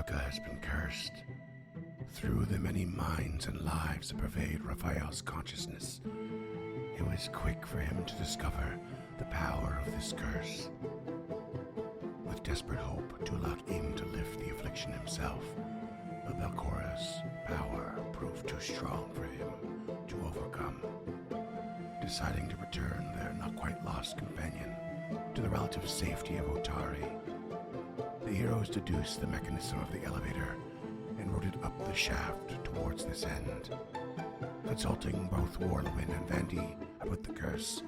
Kruka has been cursed. Through the many minds and lives that pervade Raphael's consciousness, it was quick for him to discover the power of this curse. With desperate hope, Tulak aimed to lift the affliction himself, but Belcora's power proved too strong for him to overcome. Deciding to return their not-quite-lost companion to the relative safety of Otari, the heroes deduced the mechanism of the elevator and rode it up the shaft towards this end. Consulting both Warlewin and Vandy about the curse,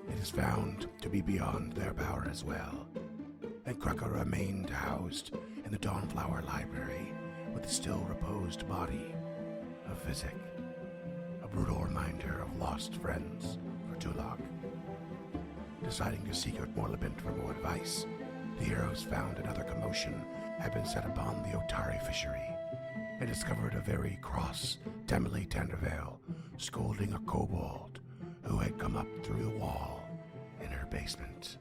it is found to be beyond their power as well, and Kruka remained housed in the Dawnflower Library with the still reposed body of Physic, a brutal reminder of lost friends for Tulak. Deciding to seek out Morlabint for more advice, the heroes found another commotion had been set upon the Otari fishery, and discovered a very cross Temele Tandervale scolding a kobold who had come up through the wall in her basement.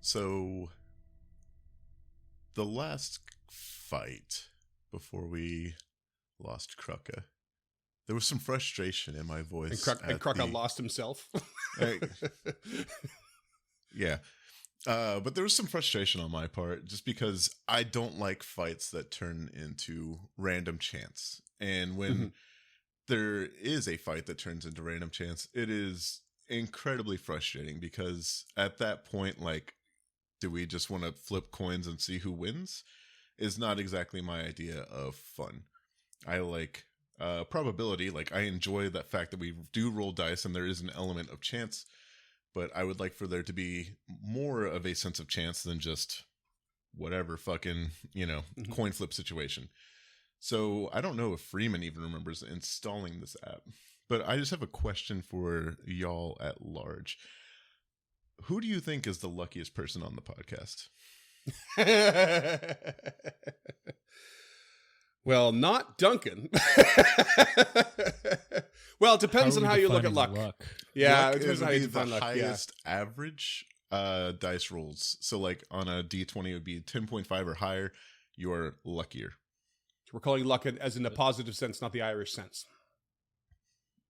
So, the last fight before we lost Kruka, there was some frustration in my voice. And Kruka lost himself. Yeah. But there was some frustration on my part just because I don't like fights that turn into random chance. And when there is a fight that turns into random chance, it is incredibly frustrating because at that point, like, do we just want to flip coins and see who wins? Is not exactly my idea of fun. I like probability. Like, I enjoy that fact that we do roll dice and there is an element of chance, but I would like for there to be more of a sense of chance than just whatever fucking, coin flip situation. So I don't know if Freeman even remembers installing this app, but I just have a question for y'all at large. Who do you think is the luckiest person on the podcast? Well, not Duncan. Well, it depends on how you look at luck. Yeah, it depends on how you define luck. Highest average dice rolls. So, like on a D20, it would be 10.5 or higher. You're luckier. So we're calling luck as in the positive sense, not the Irish sense.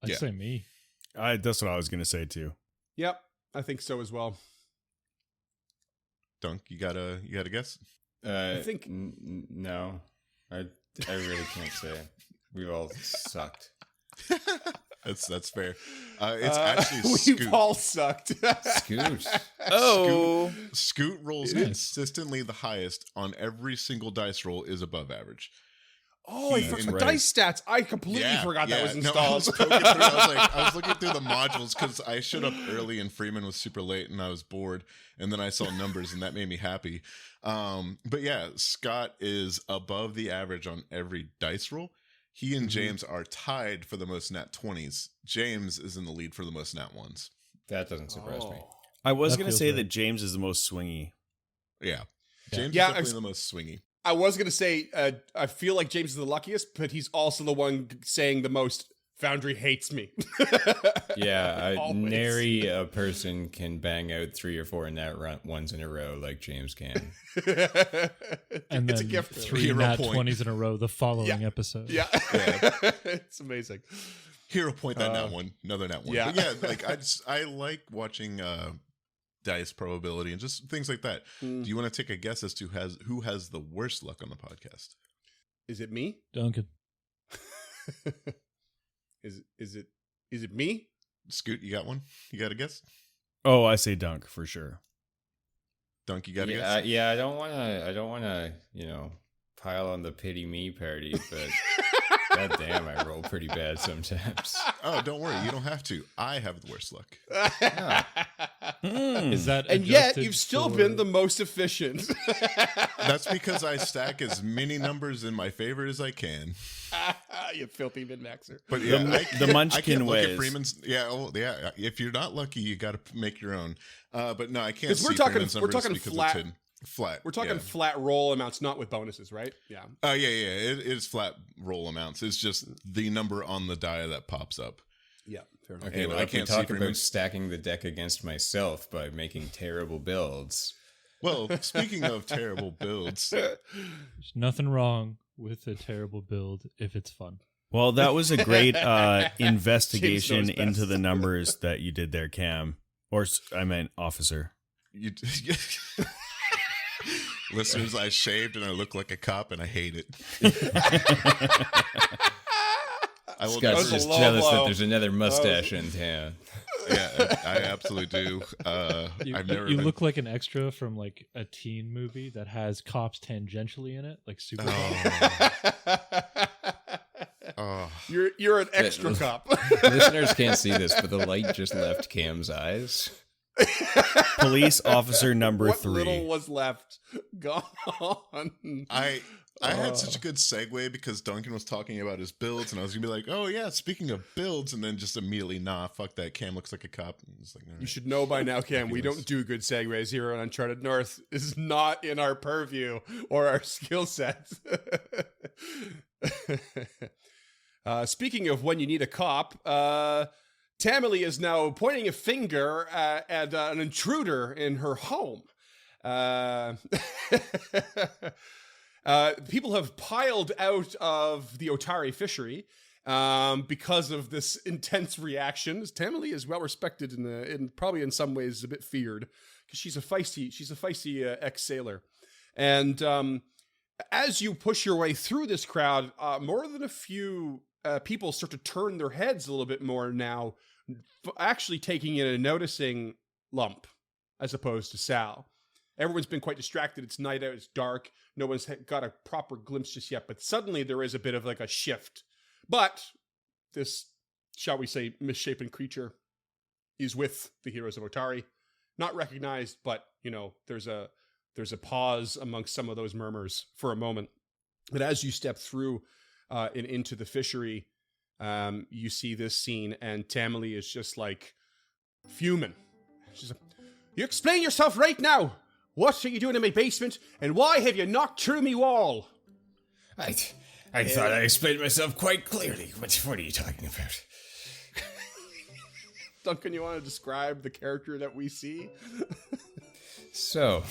I'd say me. That's what I was going to say too. Yep. I think so as well. Dunk, you got a guess? I think no. I really can't say. We've all sucked. That's fair. It's actually Scoot. We've all sucked. Scoot. Oh, Scoot rolls consistently the highest on every single dice roll is above average. Oh, I forgot dice stats. I completely forgot that was installed. I was looking through the modules because I showed up early and Freeman was super late and I was bored. And then I saw numbers and that made me happy. But yeah, Scott is above the average on every dice roll. He and James are tied for the most nat 20s. James is in the lead for the most nat 1s. That doesn't surprise me. I was going to say that James is the most swingy. Yeah. James is definitely the most swingy. I was going to say, I feel like James is the luckiest, but he's also the one saying the most, Foundry hates me. Yeah, nary a person can bang out 3 or 4 nat 1s in a row like James can. And it's then a gift. 3 nat 20s in a row the following episode. Yeah. It's amazing. Hero point that nat one, another nat one. yeah. But yeah, like I like watching dice probability and just things like that. Mm. Do you want to take a guess as to who has the worst luck on the podcast? Is it me? Duncan. Is it me? Scoot, you got one? You got a guess? Oh, I say Dunk for sure. Dunk, you got a Yeah, guess? yeah. I don't want to, pile on the pity me party, but god damn, I roll pretty bad sometimes. Oh, don't worry, you don't have to. I have the worst luck. Is that And yet, adjusted you've still for- been the most efficient. That's because I stack as many numbers in my favor as I can. You filthy min-maxer. But yeah, The Munchkin I can't look at ways. Freeman's. Yeah, yeah. If you're not lucky, you got to make your own. But no, I can't. 'Cause See we're talking- Freeman's we're numbers talking because flat- it's hidden. Flat. We're talking yeah. flat roll amounts, not with bonuses, right? Yeah. Yeah. It is flat roll amounts. It's just the number on the die that pops up. Yeah. Fair enough. Okay, And well, I I can can't see talk Freeman. about stacking the deck against myself by making terrible builds. Well, speaking of terrible builds, There's nothing wrong with a terrible build if it's fun. Well, that was a great James investigation knows into best. the numbers that you did there, Cam. Or I meant officer. you, listeners, I shaved and I look like a cop, and I hate it. I will. That Scott's was a just low jealous blow. that there's another mustache in town. Yeah, I absolutely do. I've never. You been- look like an extra from like a teen movie that has cops tangentially in it, like super. Oh. You're an extra cop. Listeners can't see this, but the light just left Cam's eyes. Police officer number what 3. little was left gone. I had such a good segue because Duncan was talking about his builds, and I was gonna be like, "Oh yeah, speaking of builds," and then just immediately, nah, fuck that. Cam looks like a cop. And it's like, all You right. should know by now, Cam, we Fabulous. don't do good segues here on Uncharted North. This is not in our purview or our skill set. Speaking of when you need a cop, Tamily is now pointing a finger at an intruder in her home. People have piled out of the Otari fishery because of this intense reaction. Tamily is well respected and probably in some ways a bit feared because she's a feisty ex-sailor. And as you push your way through this crowd, more than a few people start to turn their heads a little bit more now, actually taking in and noticing Lump as opposed to Sal. Everyone's been quite distracted. It's night out. It's dark. No one's got a proper glimpse just yet. But suddenly there is a bit of like a shift. But this, shall we say, misshapen creature is with the heroes of Otari. Not recognized, but, there's a pause amongst some of those murmurs for a moment. But as you step through and into the fishery, you see this scene, and Tamily is just like fuming. She's like, "You explain yourself right now! What are you doing in my basement, and why have you knocked through me wall?" I thought I explained myself quite clearly. What are you talking about? Duncan, you want to describe the character that we see? So,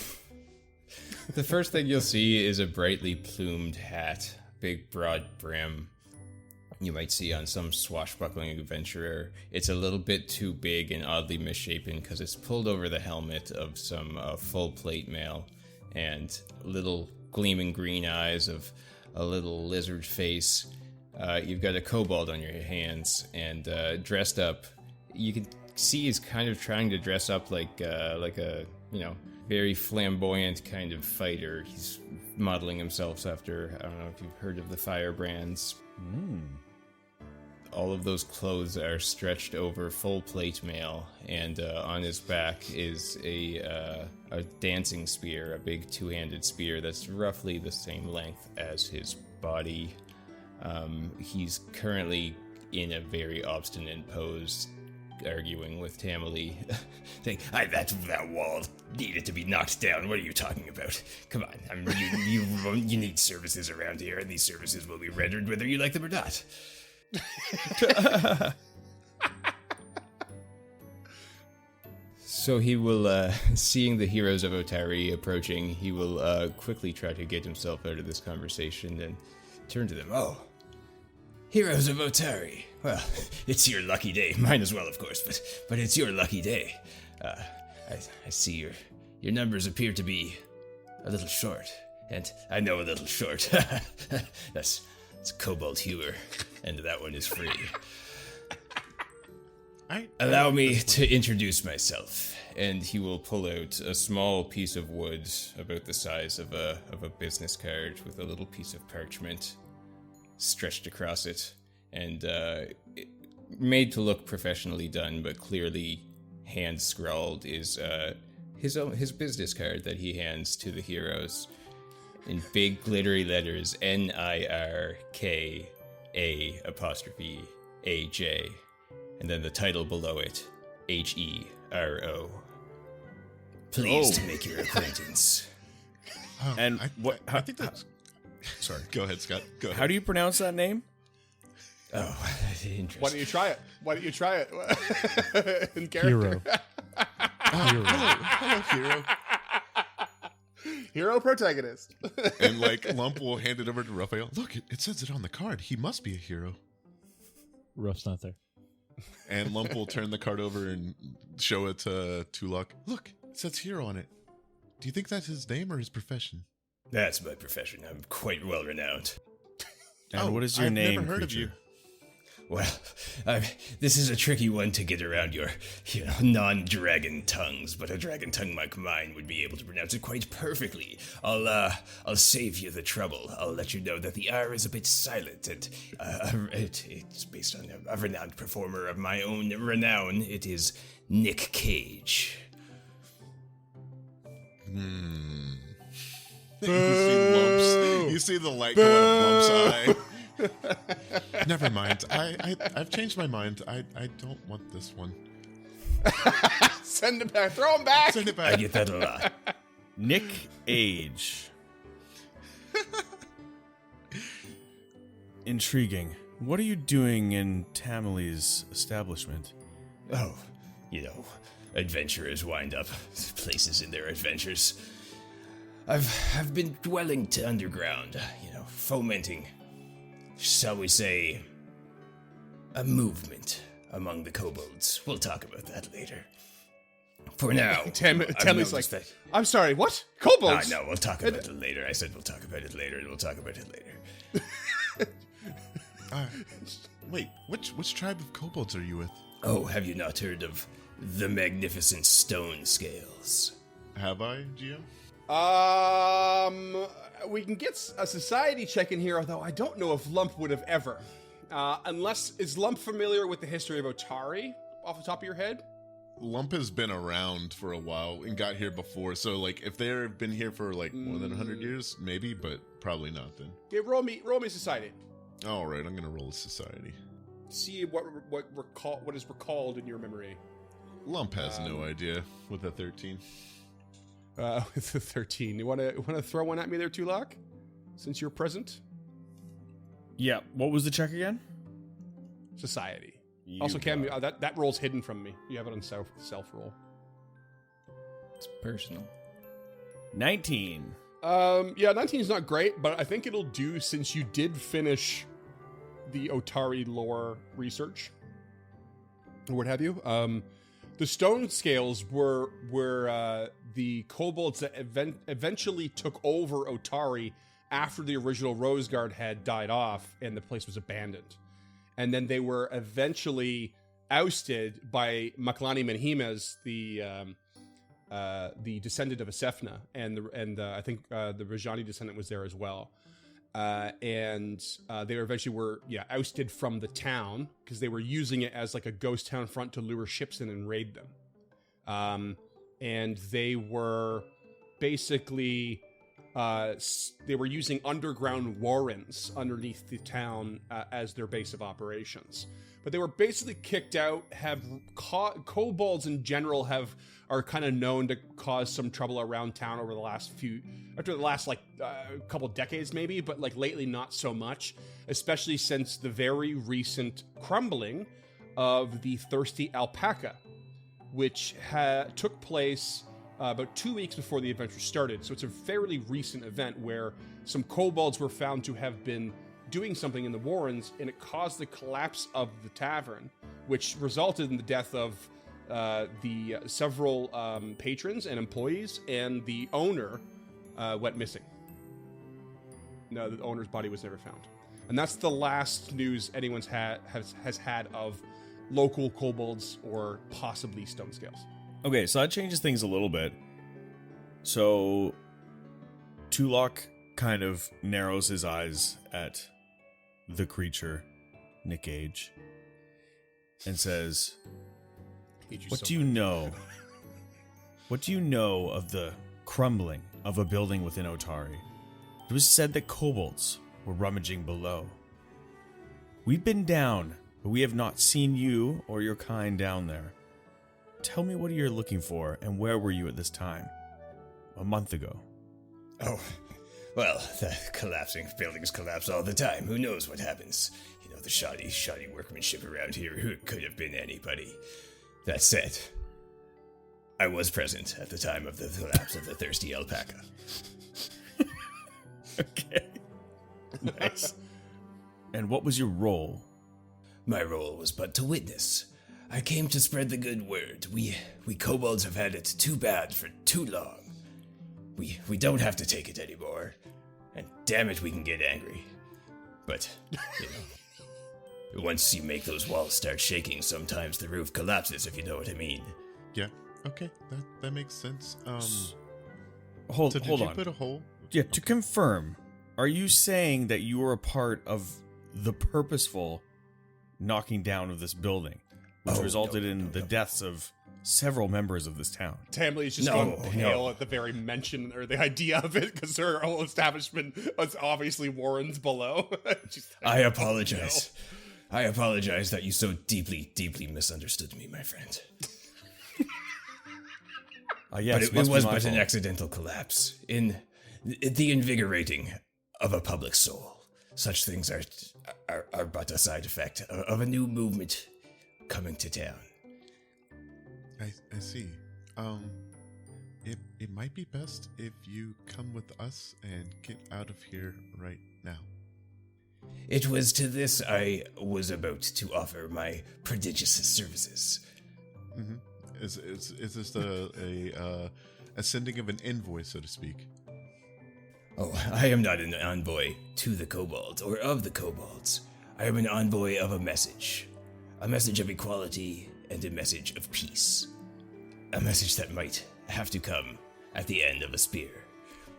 the first thing you'll see is a brightly plumed hat, big broad brim. You might see on some swashbuckling adventurer. It's a little bit too big and oddly misshapen because it's pulled over the helmet of some full plate mail, and little gleaming green eyes of a little lizard face. You've got a kobold on your hands, and dressed up. You can see he's kind of trying to dress up like a very flamboyant kind of fighter. He's modeling himself after, I don't know if you've heard of the Firebrands. All of those clothes are stretched over full plate mail, and on his back is a dancing spear, a big two-handed spear that's roughly the same length as his body. He's currently in a very obstinate pose, arguing with Tamily, saying, that wall needed to be knocked down. What are you talking about? Come on, you need services around here, and these services will be rendered whether you like them or not. So he will, seeing the heroes of Otari approaching, he will quickly try to get himself out of this conversation and turn to them. "Oh, Heroes of Otari. Well, it's your lucky day. Mine as well, of course, but it's your lucky day. I see your numbers appear to be a little short, and I know a little short. That's Cobalt Humor, and that one is free. Allow me to introduce myself. And he will pull out a small piece of wood about the size of a business card with a little piece of parchment stretched across it, and made to look professionally done, but clearly hand scrawled is his business card that he hands to the heroes in big glittery letters NIRKA apostrophe AJ, and then the title below it HERO. Pleased to make your acquaintance. And I think that's. Sorry, go ahead, Scott. Go ahead. how do you pronounce that name? Oh, interesting. Why don't you try it? Why don't you try it? In character. Hero. Hero. Hello, hero. Hero protagonist. And like Lump will hand it over to Raphael. Look, it says it on the card. He must be a hero. Ruff's not there. And Lump will turn the card over and show it to Tulok. Look, it says hero on it. Do you think that's his name or his profession? That's my profession. I'm quite well renowned. And what is your I've name, never heard creature? of you. Well, this is a tricky one to get around your, non-dragon tongues, but a dragon tongue like mine would be able to pronounce it quite perfectly. I'll save you the trouble. I'll let you know that the R is a bit silent, and it's based on a renowned performer of my own renown. It is Nick Cage. You see the light go out of Lump's eye. Never mind. I've changed my mind. I don't want this one. Send him back. Throw him back. Send it I back. get that a lot. Nick Age. Intriguing. What are you doing in Tamili's establishment? Oh, adventurers wind up places in their adventures. I've been dwelling to underground, fomenting, shall we say, a movement among the kobolds. We'll talk about that later. For now, Tammy's like, I'm sorry, what? Kobolds? No, we'll talk about it later. I said we'll talk about it later, and we'll talk about it later. Wait, which tribe of kobolds are you with? Oh, have you not heard of the magnificent stone scales? Have I, GM? We can get a society check in here, although I don't know if Lump would have ever. Is Lump familiar with the history of Otari off the top of your head? Lump has been around for a while and got here before, so like if they've been here for like more than 100 years, maybe, but probably not then. Okay, roll me society. All right, I'm gonna roll a society. See what is recalled in your memory. Lump has no idea with a 13. With the 13, you want to throw one at me there, Tulok, since you're present? Yeah, what was the check again? Society. You Also, Cam, got it. that roll's hidden from me. You have it on self roll. It's personal. 19. Yeah, 19 is not great, but I think it'll do since you did finish the Otari lore research or what have you. The stone scales were the kobolds that eventually took over Otari after the original Rose Guard had died off and the place was abandoned. And then they were eventually ousted by Maklani Menhimes, the descendant of Asefna, and I think the Rajani descendant was there as well. And they were ousted from the town because they were using it as like a ghost town front to lure ships in and raid them. And they were basically they were using underground warrens underneath the town as their base of operations. But they were basically kicked out. Kobolds in general are kind of known to cause some trouble around town over the last couple decades maybe, but like lately not so much, especially since the very recent crumbling of the Thirsty Alpaca, which took place about 2 weeks before the adventure started. So it's a fairly recent event where some kobolds were found to have been doing something in the Warrens, and it caused the collapse of the tavern, which resulted in the death of the several patrons and employees, and the owner went missing. No, the owner's body was never found. And that's the last news anyone's has had of local kobolds or possibly stone scales. Okay, so that changes things a little bit. So, Tulok kind of narrows his eyes at the creature, Nick Gage, and says, "What do you know? What do you know of the crumbling of a building within Otari? It was said that kobolds were rummaging below. We've been down, but we have not seen you or your kind down there. Tell me what you're looking for, and where were you at this time? A month ago." Oh, well, the collapsing buildings collapse all the time. Who knows what happens? You know, the shoddy workmanship around here. Who could have been anybody? That said, I was present at the time of the collapse of the Thirsty Alpaca. Okay. Nice. And what was your role? My role was but to witness. I came to spread the good word. We kobolds have had it too bad for too long. We don't have to take it anymore. And damn it, we can get angry. But, you know, once you make those walls start shaking, sometimes the roof collapses, if you know what I mean. Yeah. Okay. That makes sense. Hold So did you on. put a hole? Yeah, to confirm, are you saying that you were a part of the purposeful knocking down of this building, which Oh, resulted no, in no, the no. deaths of several members of this town? Tamley is just No, going pale no. at the very mention or the idea of it because her whole establishment was obviously Warren's below. She's like, I apologize. I apologize that you so deeply, deeply misunderstood me, my friend. Yes, But it must be was my but an fault. accidental collapse in the invigorating of a public soul. Such things are but a side effect of a new movement coming to town. I see. It might be best if you come with us and get out of here right now. It was to this I was about to offer my prodigious services. Mm-hmm. Is this a sending of an invoice, so to speak? Oh, I am not an envoy to the kobolds or of the kobolds. I am an envoy of a message of equality and a message of peace. A message that might have to come at the end of a spear.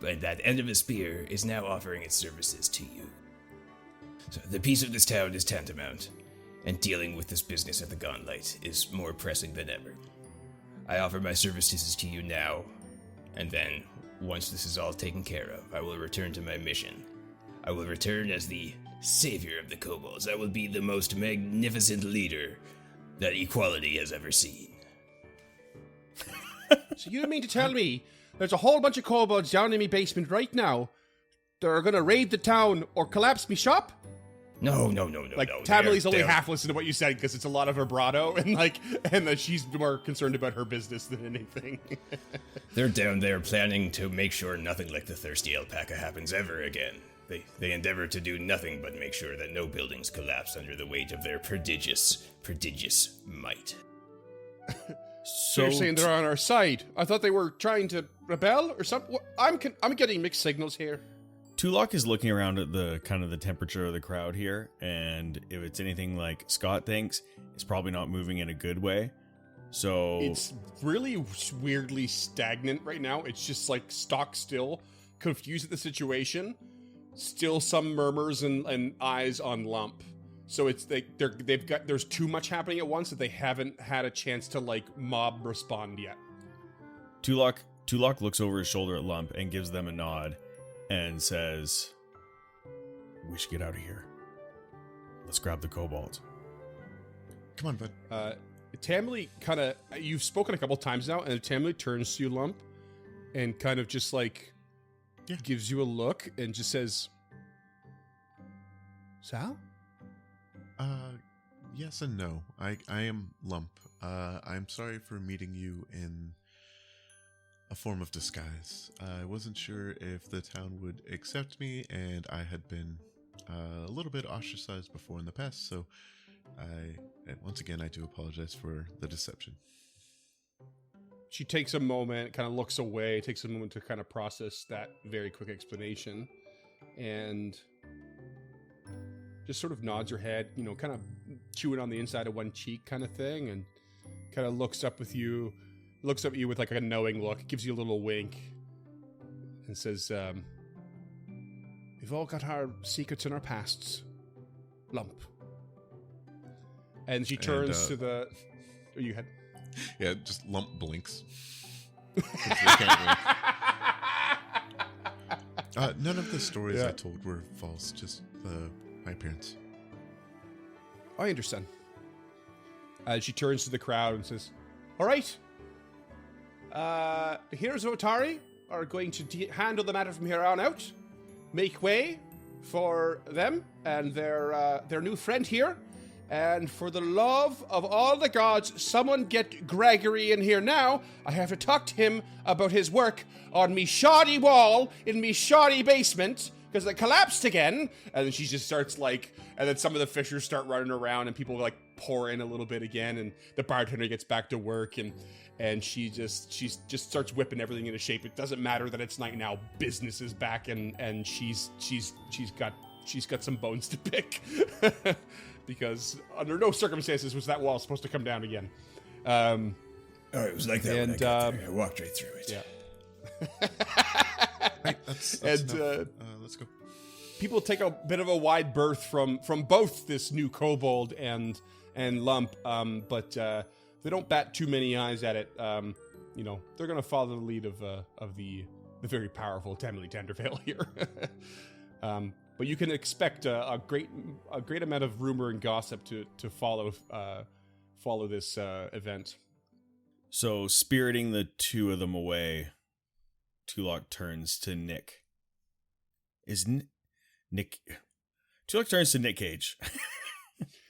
But that end of a spear is now offering its services to you. So the peace of this town is tantamount, and dealing with this business at the Gauntlet is more pressing than ever. I offer my services to you now, and then, once this is all taken care of, I will return to my mission. I will return as the savior of the kobolds. I will be the most magnificent leader that equality has ever seen. So you mean to tell me there's a whole bunch of kobolds down in me basement right now that are gonna raid the town or collapse me shop? No. Like no. Tamley's only they're- half listened to what you said because it's a lot of vibrato and that she's more concerned about her business than anything. They're down there planning to make sure nothing like the Thirsty Alpaca happens ever again. They endeavor to do nothing but make sure that no buildings collapse under the weight of their prodigious might. So you're saying they're on our side? I thought they were trying to rebel or something. I'm getting mixed signals here. Tulok is looking around at the kind of the temperature of the crowd here, and if it's anything like Scott thinks, it's probably not moving in a good way. So It's really weirdly stagnant right now. It's just like stock still, confused at the situation. Still some murmurs and eyes on Lump. So it's there's too much happening at once that they haven't had a chance to like mob respond yet. Tulok looks over his shoulder at Lump and gives them a nod and says, "We should get out of here. Let's grab the kobold." Come on, bud. Tamley kind of, you've spoken a couple times now, and Tamley turns to you, Lump, and kind of just like gives you a look and just says, "Sal?" Yes and no. I am Lump. I'm sorry for meeting you in a form of disguise. I wasn't sure if the town would accept me, and I had been a little bit ostracized before in the past, so once again I do apologize for the deception. She takes a moment, kind of looks away, takes a moment to kind of process that very quick explanation, and just sort of nods her head, you know, kind of chewing on the inside of one cheek kind of thing, and kind of looks up at you with like a knowing look, gives you a little wink, and says, we've all got our secrets and our pasts, Lump. And she turns to the... Oh, you had... Yeah, just Lump blinks. 'Cause they can't wink. None of the stories I told were false, just my appearance. I understand. And she turns to the crowd and says, all right. The heroes of Otari are going to handle the matter from here on out. Make way for them and their new friend here. And for the love of all the gods, someone get Gregory in here now. I have to talk to him about his work on me shoddy wall in me shoddy basement because it collapsed again. And then she just starts like, and then some of the fishers start running around and people like pour in a little bit again. And the bartender gets back to work and she just starts whipping everything into shape. It doesn't matter that it's night now. Business is back and she's got some bones to pick. Because under no circumstances was that wall supposed to come down again. Oh, it was like that when I got there. I walked right through it. Yeah. Right, that's And, enough. Let's go. People take a bit of a wide berth from both this new kobold and Lump, but they don't bat too many eyes at it. You know, they're gonna follow the lead of the very powerful Tamley Tendervale here. But you can expect a great amount of rumor and gossip to follow this event. So, spiriting the two of them away, Tulok turns to Nick. Nick turns to Nick Cage.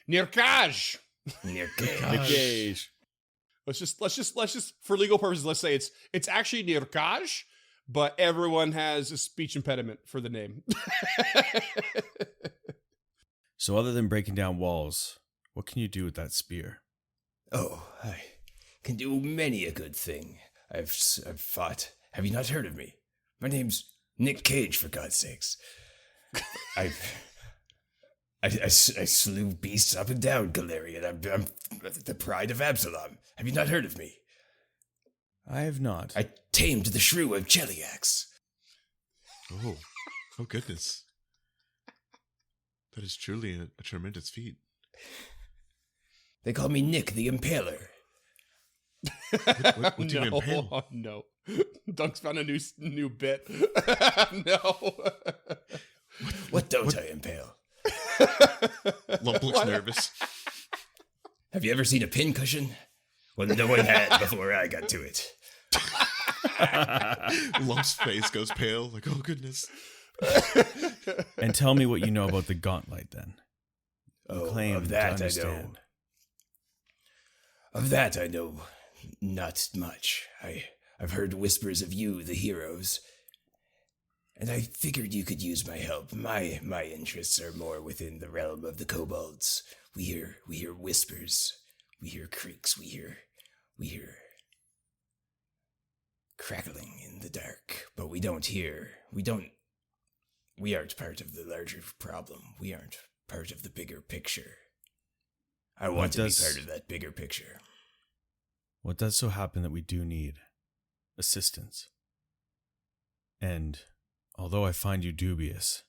Nirkaj. Nick Cage. Let's just for legal purposes, let's say it's actually Nirkaj, but everyone has a speech impediment for the name. So other than breaking down walls, what can you do with that spear? Oh, I can do many a good thing. I've fought. Have you not heard of me? My name's Nick Cage, for God's sakes. I slew beasts up and down Galarian. I'm the pride of Absalom. Have you not heard of me? I have not. I tamed the shrew of Cheliax. Oh goodness. That is truly a tremendous feat. They call me Nick the Impaler. What do you impale? Oh, no. Dunk's found a new bit. No. What don't I impale? Lump looks nervous. Have you ever seen a pincushion? Well, no one had before I got to it. Lump's face goes pale, like, oh goodness. And tell me what you know about the gauntlet, then. You Oh, claim of to that I know. understand. Of that I know not much. I've heard whispers of you, the heroes, and I figured you could use my help. My interests are more within the realm of the kobolds. We hear whispers. We hear creaks. We hear crackling in the dark, but we aren't part of the larger problem. We aren't part of the bigger picture. I want to be part of that bigger picture. What does so happen that we do need assistance? And although I find you dubious,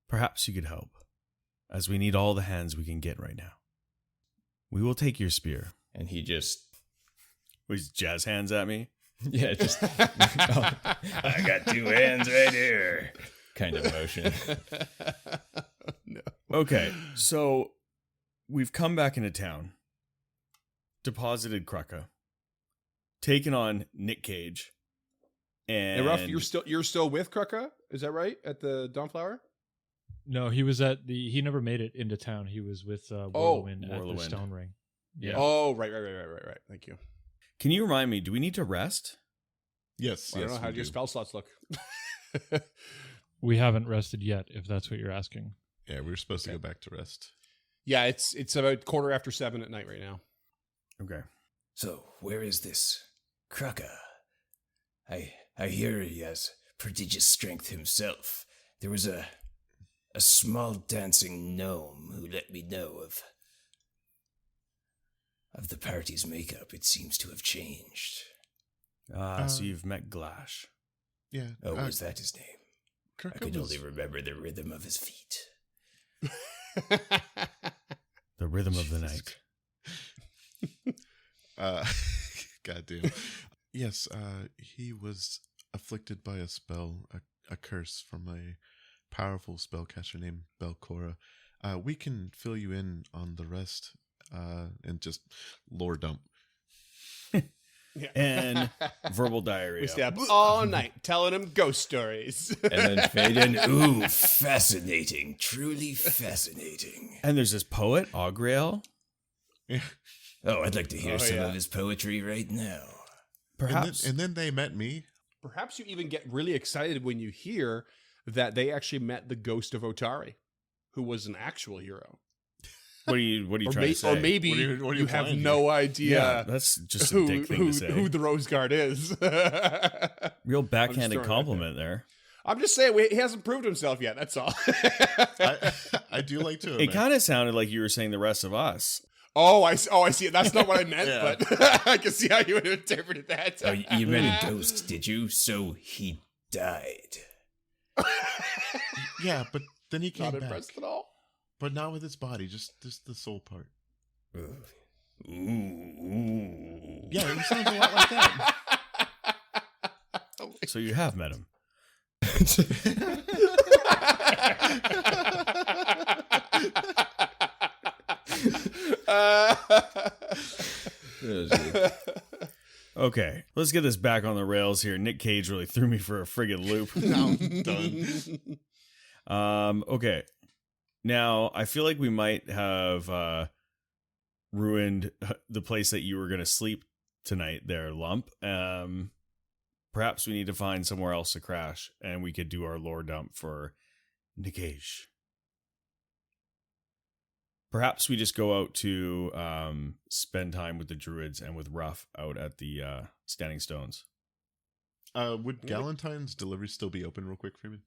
perhaps you could help, as we need all the hands we can get right now. We will take your spear. And he just... He's jazz hands at me. Yeah, just... I got two hands right here. Kind of motion. No. Okay, so we've come back into town, deposited Krucka, taken on Nick Cage, and Ruff, you're still with Krucka? Is that right? At the Dawnflower? No, he was he never made it into town. He was with Whirlwind at the Whirlwind. Stone Ring. Yeah. Oh, right. Thank you. Can you remind me, do we need to rest? Yes, I don't know, how we do your do. spell slots look? We haven't rested yet, if that's what you're asking. Yeah, we were supposed to Okay. go back to rest. Yeah, it's about 7:15 at night right now. Okay. So, where is this Kraka? I hear he has prodigious strength himself. There was a small dancing gnome who let me know of the party's makeup. It seems to have changed. So you've met Glash. Yeah. Oh, was that his name? I Kraka could was- only remember the rhythm of his feet. The rhythm of the night. Goddamn. Yes, he was afflicted by a spell, a curse from a powerful spellcaster named Belcora. We can fill you in on the rest, and just lore dump. Yeah. And verbal diarrhea. We stay up all night telling him ghost stories. And then fade in. Ooh, fascinating. Truly fascinating. And there's this poet, Augrael. Yeah. Oh, I'd like to hear Oh, some yeah. of his poetry right now. Perhaps. And then they met me. Perhaps you even get really excited when you hear that they actually met the ghost of Otari, who was an actual hero. what are you Or, trying to say? or maybe what are you you have implying no yeah, idea that's just a who, dick thing who, to say. who the Rose Guard is. Real backhanded throwing it out compliment there. I'm just saying, he hasn't proved himself yet. That's all. I do like to. It kind of sounded like you were saying the rest of us. I see. That's not what I meant, Yeah. but I can see how you would have interpreted that. Oh, you met a ghost, did you? So he died. Yeah, but then he came Not back. impressed at all. But not with its body, just the soul part. Ooh. Yeah, it sounds a lot like that. So you have met him. Okay, let's get this back on the rails here. Nick Cage really threw me for a friggin' loop. Now I'm done. Okay. Now, I feel like we might have ruined the place that you were going to sleep tonight there, Lump. Perhaps we need to find somewhere else to crash, and we could do our lore dump for Nick Cage. Perhaps we just go out to spend time with the druids and with Ruff out at the Standing Stones. Would Galentine's delivery still be open real quick, Freeman?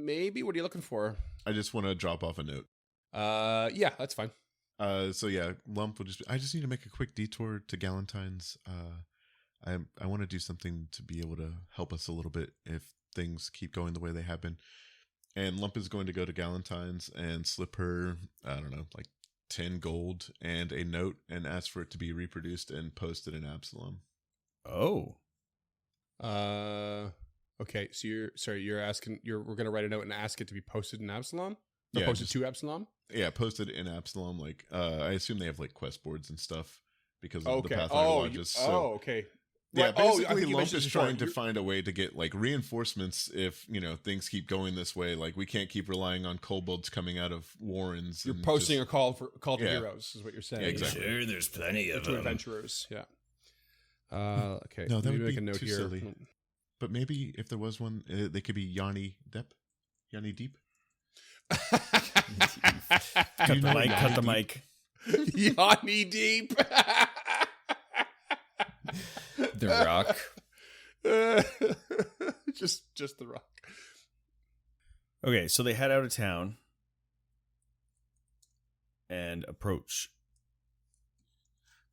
Maybe. What are you looking for? I just want to drop off a note. Yeah, that's fine. So yeah, Lump will just. I just need to make a quick detour to Galentine's. I want to do something to be able to help us a little bit if things keep going the way they have been. And Lump is going to go to Galentine's and slip her, I don't know, like 10 gold and a note and ask for it to be reproduced and posted in Absalom. Oh. Okay. So you're asking. We're gonna write a note and ask it to be posted in Absalom. Or Yeah, posted just- to Absalom. Yeah, posted in Absalom. Like, I assume they have like quest boards and stuff because of Okay. the Pathfinder lodges. So okay. yeah, Right. basically I think you Lump mentioned is this before. trying to find a way to get like reinforcements if, things keep going this way. Like we can't keep relying on kobolds coming out of warrens. You're and posting just- a call to Yeah. heroes, is what you're saying. Yeah, exactly. Sure, there's plenty of To them. adventurers. Yeah. Okay. No, that let me would make be a note too here. silly. But maybe if there was one, they could be Yanni Deep. Yanni Deep. Cut the mic, cut the mic. Yanni Deep. The Rock. just the Rock. Okay, so they head out of town and approach.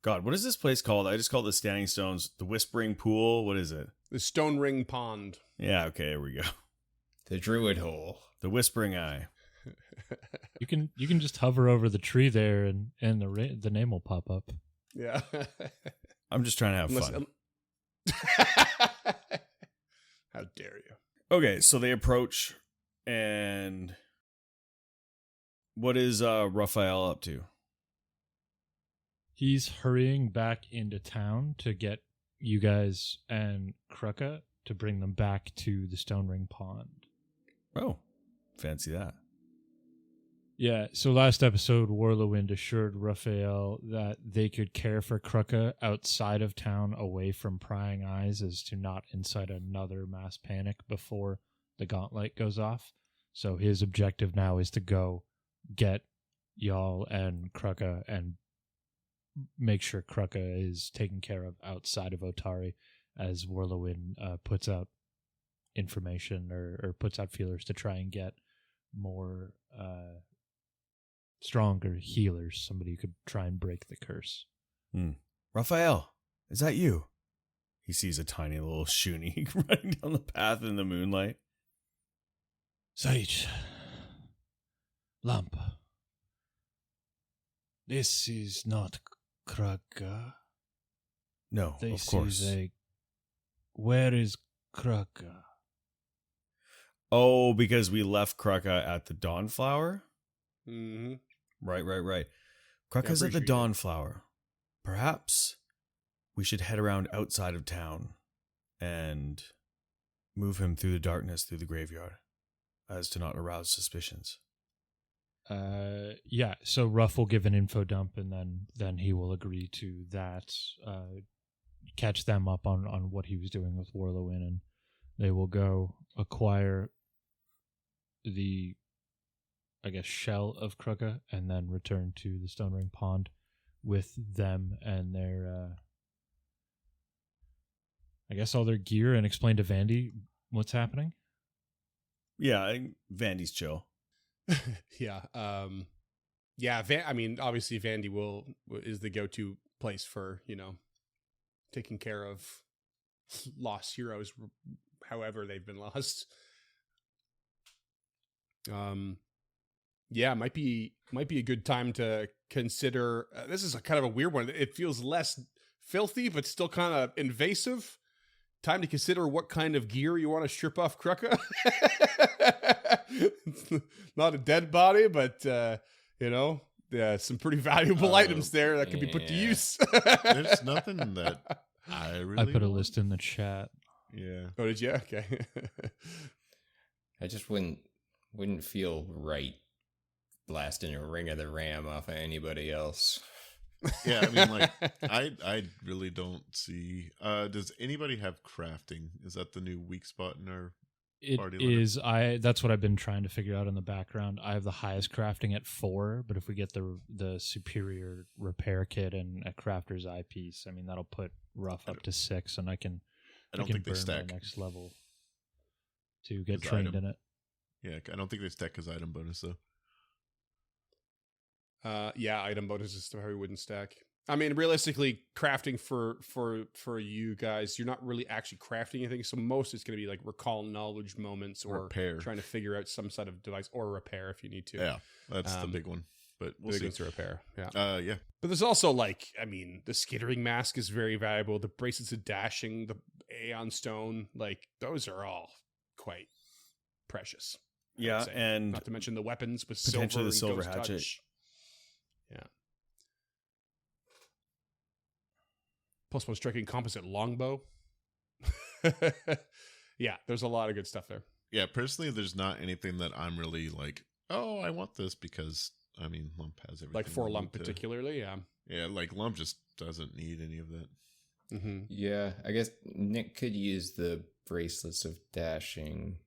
God, what is this place called? I just call it the Standing Stones. The Whispering Pool. What is it? The Stone Ring Pond. Yeah, okay, here we go. The Druid Hole. The Whispering Eye. You can just hover over the tree there, and the name will pop up. Yeah. I'm just trying to have fun. How dare you? Okay, so they approach, and what is Raphael up to? He's hurrying back into town to get you guys and Kruka to bring them back to the Stone Ring Pond. Oh, fancy that. Yeah, so last episode, Warlowind assured Raphael that they could care for Krucka outside of town, away from prying eyes, as to not incite another mass panic before the gauntlet goes off. So his objective now is to go get y'all and Krucka and make sure Krucka is taken care of outside of Otari, as Warlowind puts out information or puts out feelers to try and get more stronger healers, somebody who could try and break the curse. Raphael, is that you? He sees a tiny little Shuni running down the path in the moonlight. Sage, Lamp, this is not Krucka. No, This of course. is where is Krucka? Oh, because we left Krucka at the Dawnflower? Mm-hmm. Right. Krucka's Yeah, at the pretty sure you Dawnflower. Perhaps we should head around outside of town and move him through the darkness through the graveyard, as to not arouse suspicions. Yeah, so Ruff will give an info dump, and then he will agree to that, catch them up on what he was doing with Warlowind, and they will go acquire the, I guess, shell of Krucka, and then return to the Stone Ring Pond with them and their, I guess, all their gear, and explain to Vandy what's happening. Yeah, I think Vandy's chill. Yeah. Yeah. I mean, obviously, Vandy is the go-to place for, taking care of lost heroes, however they've been lost. Yeah, might be a good time to consider. This is a kind of a weird one. It feels less filthy, but still kind of invasive. Time to consider what kind of gear you want to strip off Krucka. Not a dead body, but some pretty valuable items there that could be put to yeah. use. There's nothing that I really I put a want. list in the chat. Yeah. Oh, did you? Okay. I just wouldn't feel right blasting a Ring of the Ram off of anybody else. Yeah, I mean, like, I really don't see. Does anybody have crafting? Is that the new weak spot in our It party limit? is. That's what I've been trying to figure out in the background. I have the highest crafting at 4, but if we get the superior repair kit and a crafter's eyepiece, I mean that'll put Ruff up to 6, and I can don't can think they burn stack. my next level to get His trained item. in it. Yeah, I don't think they stack his item bonus though. Yeah, item bonuses probably wouldn't stack. I mean, realistically, crafting for you guys, you're not really actually crafting anything. So most it's going to be like recall knowledge moments or Repair. trying to figure out some sort of device or repair if you need to. Yeah, that's the Um, big one. But we'll Big see. ones to repair. Yeah. Yeah. But there's also the skittering mask is very valuable. The bracelets of dashing, the Aeon Stone, those are all quite precious. I would Yeah, say. and not to mention the weapons with potentially silver the and silver ghost hatchet. touch. Yeah. +1 striking composite longbow. Yeah, there's a lot of good stuff there. Yeah, personally, there's not anything that I'm really like, oh, I want this because, I mean, Lump has everything. Like for I Lump need to- particularly, yeah. Yeah, like Lump just doesn't need any of that. Mm-hmm. Yeah, I guess Nick could use the bracelets of dashing.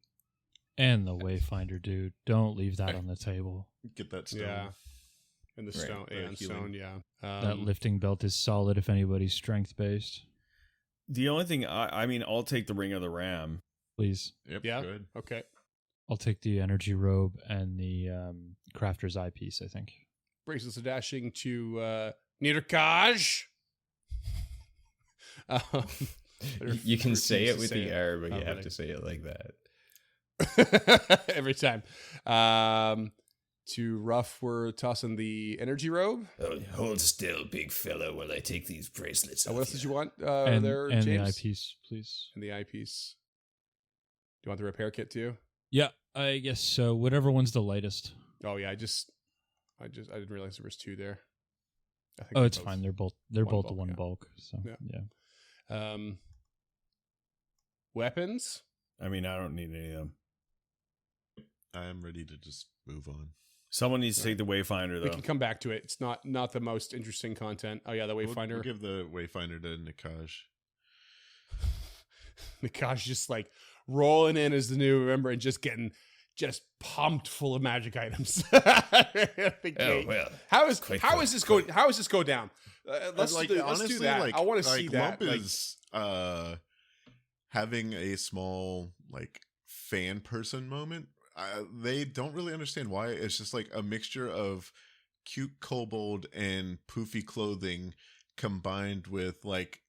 And the Wayfinder, dude. Don't leave that on the table. Get that stone. Yeah. And the Right, stone, the Aeon healing. Stone, yeah. That lifting belt is solid if anybody's strength based. the only thing I mean, I'll take the Ring of the Ram. Please. Yep. Yeah. Good. Okay. I'll take the energy robe and the crafter's eyepiece, I think. Bracelets of dashing to Nirkaj. You can say it refuse to with say the it. R, but Oh, you have really? to say it like that. Every time. To Ruff, we're tossing the energy robe. Hold still, big fella, while I take these bracelets What else did you want And there, the James? eyepiece, please. And the eyepiece. Do you want the repair kit too? Yeah, I guess so. Whatever one's the lightest. Oh yeah, I didn't realize there was 2 there. I think Oh, they're it's both. fine. They're both one the bulk, one yeah. bulk. So Yeah. yeah. Weapons. I mean, I don't need any of them. I am ready to just move on. Someone needs to take the Wayfinder, We though. can come back to it. It's not the most interesting content. Oh yeah, the Wayfinder. We'll give the Wayfinder to Nikaj. Nakash just like rolling in as the new member and just getting just pumped full of magic items. Oh, well. How is Quick, this going? How does this go down? Let's do that. Like, I want to like, see that. Lump is having a small like fan person moment. They don't really understand why. It's just like a mixture of cute kobold and poofy clothing combined with like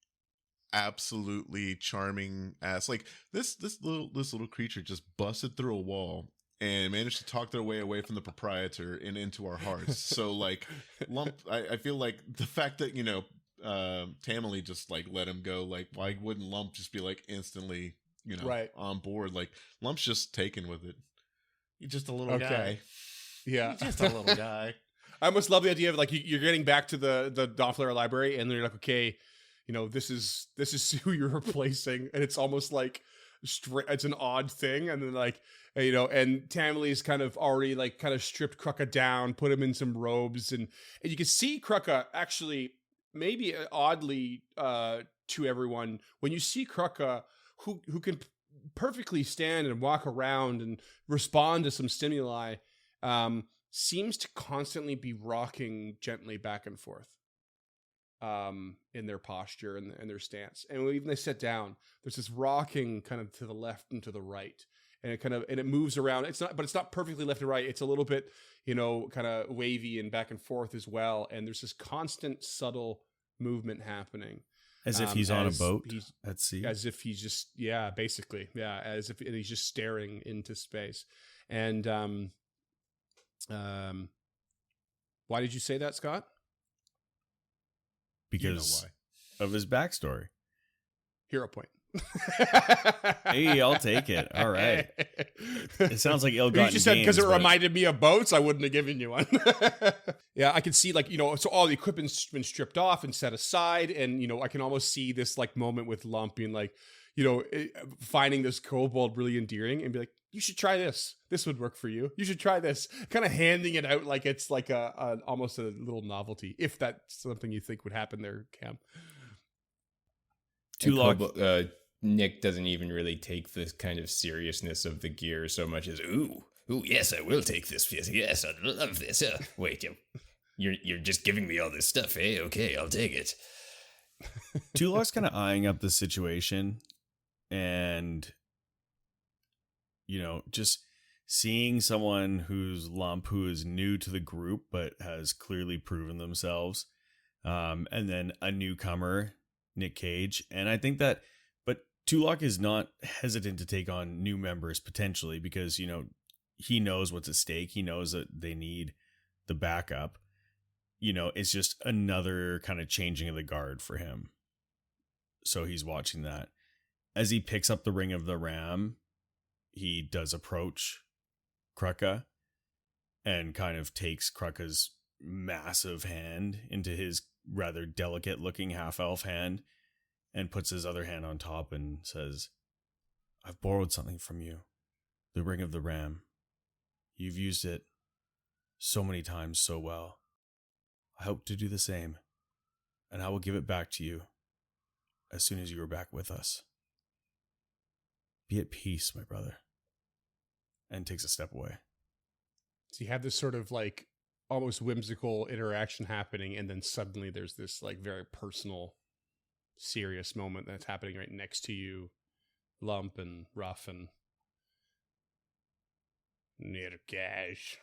absolutely charming ass. Like this little creature just busted through a wall and managed to talk their way away from the proprietor and into our hearts. So like Lump, I feel like the fact that, you know, Tamily just like let him go, like why wouldn't Lump just be like instantly, you know, Right. on board? Like Lump's just taken with it. You're just a little Okay. guy. Yeah, You're just a little guy. I almost love the idea of like you're getting back to the Donflair library, and they're like, okay, you know, this is who you're replacing, and it's almost like it's an odd thing, and then like, you know, and Tamily's kind of already like kind of stripped Krucka down, put him in some robes, and you can see Krucka actually maybe oddly to everyone when you see Krucka who can perfectly stand and walk around and respond to some stimuli, seems to constantly be rocking gently back and forth in their posture and their stance. And when even they sit down, there's this rocking kind of to the left and to the right. And it moves around. It's not perfectly left and right. It's a little bit, you know, kind of wavy and back and forth as well. And there's this constant subtle movement happening. As if he's on a boat at sea. As if he's just, basically. Yeah, as if and he's just staring into space. And why did you say that, Scott? Because of his backstory. Hero point. Hey, I'll take it. All right. It sounds like ill-gotten You just said because it gains, but- reminded me of boats, I wouldn't have given you one. Yeah, I can see like, you know, so all the equipment's been stripped off and set aside, and you know, I can almost see this like moment with Lump being like, you know, finding this kobold really endearing and be like, you should try this. This would work for you. You should try this. Kind of handing it out like it's like a almost a little novelty, if that's something you think would happen there, Cam. Nick doesn't even really take this kind of seriousness of the gear so much as, ooh, yes, I will take this. Yes, I love this. Wait, you're just giving me all this stuff, eh? Okay, I'll take it. Tulok's kind of eyeing up the situation and, you know, just seeing someone who's Lump, who is new to the group but has clearly proven themselves, and then a newcomer, Nick Cage. And I think that, but Tulok is not hesitant to take on new members potentially because, you know, he knows what's at stake. He knows that they need the backup. You know, it's just another kind of changing of the guard for him. So he's watching that. As he picks up the Ring of the Ram, he does approach Krucka and kind of takes Krucka's massive hand into his rather delicate looking half-elf hand and puts his other hand on top and says, I've borrowed something from you. The Ring of the Ram. You've used it so many times so well. I hope to do the same, and I will give it back to you as soon as you are back with us. Be at peace, my brother. And takes a step away. So you have this sort of like almost whimsical interaction happening, and then suddenly there's this like very personal, serious moment that's happening right next to you, Lump and Ruff and Nirgash.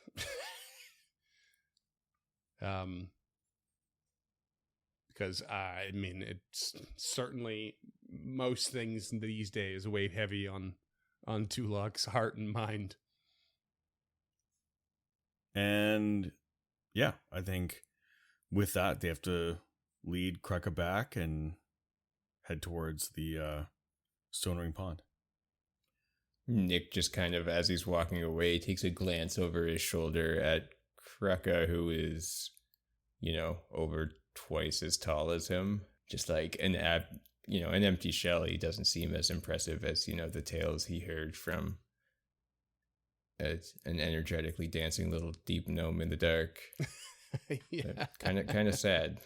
Because I mean, it's certainly most things these days weigh heavy on Tulok's heart and mind. And yeah, I think with that, they have to lead Krucka back and head towards the Stone Ring Pond. Nick just kind of, as he's walking away, takes a glance over his shoulder at Krucka, who is, you know, over twice as tall as him. Just like an empty shell. He doesn't seem as impressive as, you know, the tales he heard from as an energetically dancing little deep gnome in the dark. Yeah. Kind of sad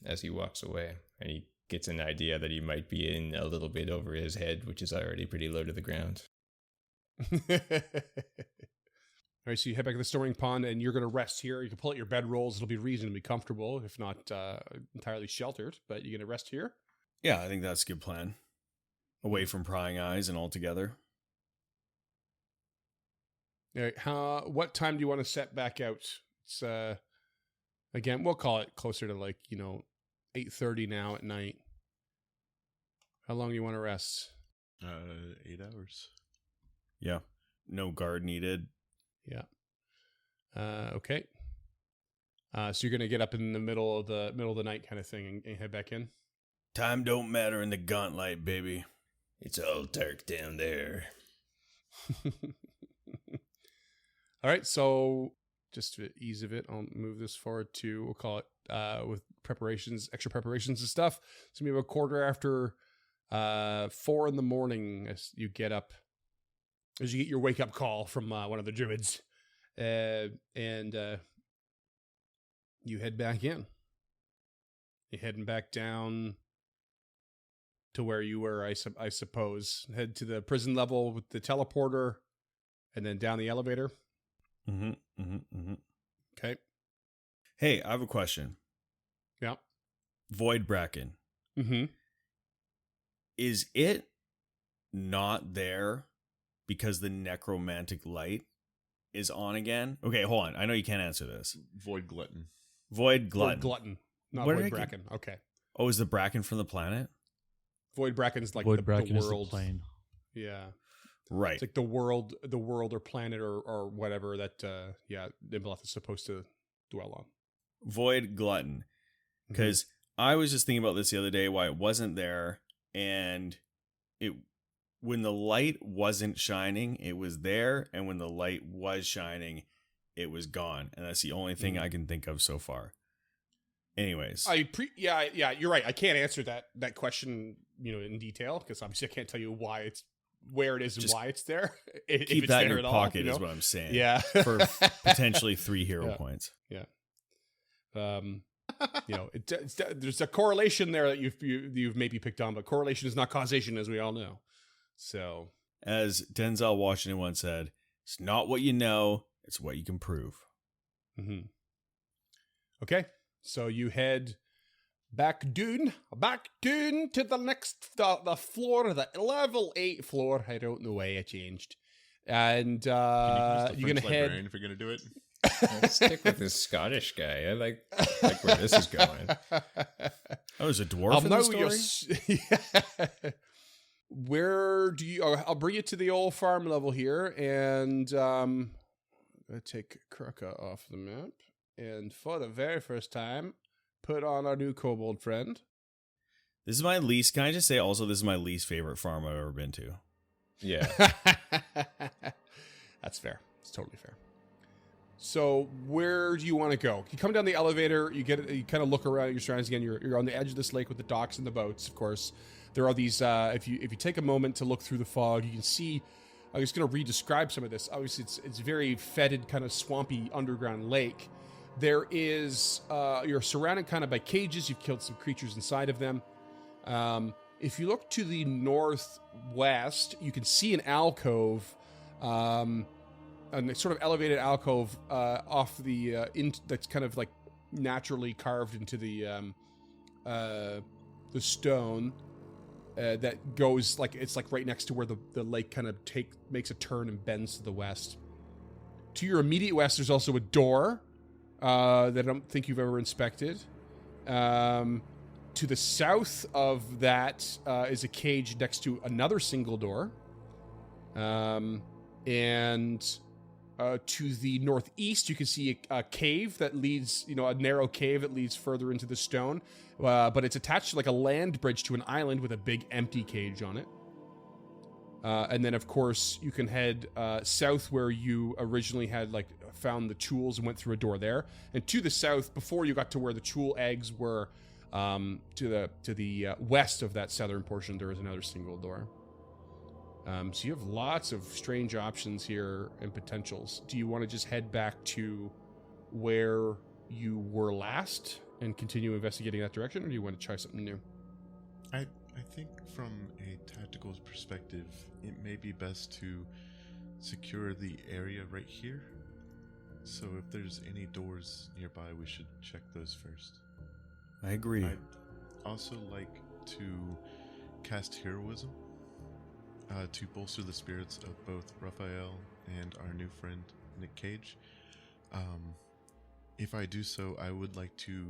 as he walks away, and he gets an idea that he might be in a little bit over his head, which is already pretty low to the ground. All right, so you head back to the storing pond, and you're going to rest here. You can pull out your bedrolls; it'll be reasonably comfortable, if not entirely sheltered. But you're going to rest here. Yeah, I think that's a good plan. Away from prying eyes and all together. All right, what time do you want to set back out? It's again, we'll call it closer to 8:30 now at night. How long do you want to rest? 8 hours. Yeah. No guard needed. Yeah. Okay. So you're gonna get up in the middle of the night kind of thing and head back in. Time don't matter in the gauntlet, baby. It's all dark down there. All right. So just for ease of it, I'll move this forward to, we'll call it with extra preparations and stuff. It's gonna be about 4:15 in the morning as you get up. As you get your wake up call from one of the druids, and you head back in. You're heading back down to where you were, I suppose. Head to the prison level with the teleporter, and then down the elevator. Okay. Hey, I have a question. Yeah. Void Bracken. Is it not there because the necromantic light is on again? Okay, hold on. I know you can't answer this. Void Glutton. Void Glutton. Glutton, not Where did Void I get- Bracken. Okay. Oh, is the Bracken from the planet? Void Bracken's like Void the Bracken is the world. plane. Yeah. Right. It's like the world or planet or whatever that Nimbleth is supposed to dwell on. Void Glutton. Because I was just thinking about this the other day, why it wasn't there, and when the light wasn't shining, it was there, and when the light was shining, it was gone. And that's the only thing I can think of so far. Anyways. You're right. I can't answer that question, in detail, because obviously I can't tell you where it is and Just why it's there. If keep it's that in there your at all, pocket is what I'm saying. Yeah. For potentially 3 hero Yeah. points. There's a correlation there that you've maybe picked on, but correlation is not causation, as we all know. So, As Denzel Washington once said, it's not what you know, it's what you can prove. Okay, so you head back down to the next the floor, the level 8 floor. I don't know why it changed, and you're gonna head. If you're gonna do it. Let's stick with this Scottish guy. I like where this is going. Oh, is a dwarf in the story? Where do you? I'll bring you to the old farm level here, and I'm gonna take Kruka off the map, and for the very first time, put on our new kobold friend. This is my least. Can I just say also, this is my least favorite farm I've ever been to. Yeah. That's fair. It's totally fair. So where do you want to go? You come down the elevator, you kind of look around at your surroundings again. You're on the edge of this lake with the docks and the boats, of course. There are these, if you take a moment to look through the fog, you can see, I'm just going to re-describe some of this. Obviously, it's very fetid, kind of swampy underground lake. There is, you're surrounded kind of by cages. You've killed some creatures inside of them. If you look to the northwest, you can see an alcove, a sort of elevated alcove off the that's kind of like naturally carved into the stone that goes it's right next to where the lake kind of makes a turn and bends to the west. To your immediate west, there's also a door that I don't think you've ever inspected. To the south of that is a cage next to another single door. And to the northeast, you can see a cave that leads, a narrow cave that leads further into the stone. But it's attached to like a land bridge to an island with a big empty cage on it. And then, of course, you can head south where you originally had found the tools and went through a door there. And to the south, before you got to where the tool eggs were, to the west of that southern portion, there is another single door. So you have lots of strange options here and potentials. Do you want to just head back to where you were last and continue investigating that direction, or do you want to try something new? I think from a tactical perspective, it may be best to secure the area right here. So if there's any doors nearby, we should check those first. I agree. I'd also like to cast heroism to bolster the spirits of both Raphael and our new friend Nick Cage. If I do so, I would like to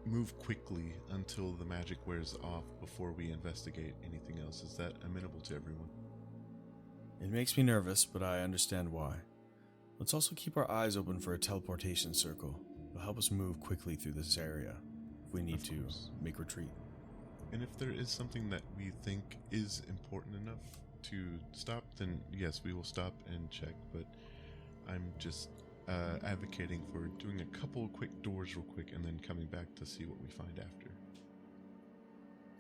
move quickly until the magic wears off before we investigate anything else. Is that amenable to everyone? It makes me nervous, but I understand why. Let's also keep our eyes open for a teleportation circle. It'll help us move quickly through this area if we need Of to course. make retreat. And if there is something that we think is important enough to stop, then yes, we will stop and check. But I'm just advocating for doing a couple quick doors real quick and then coming back to see what we find after.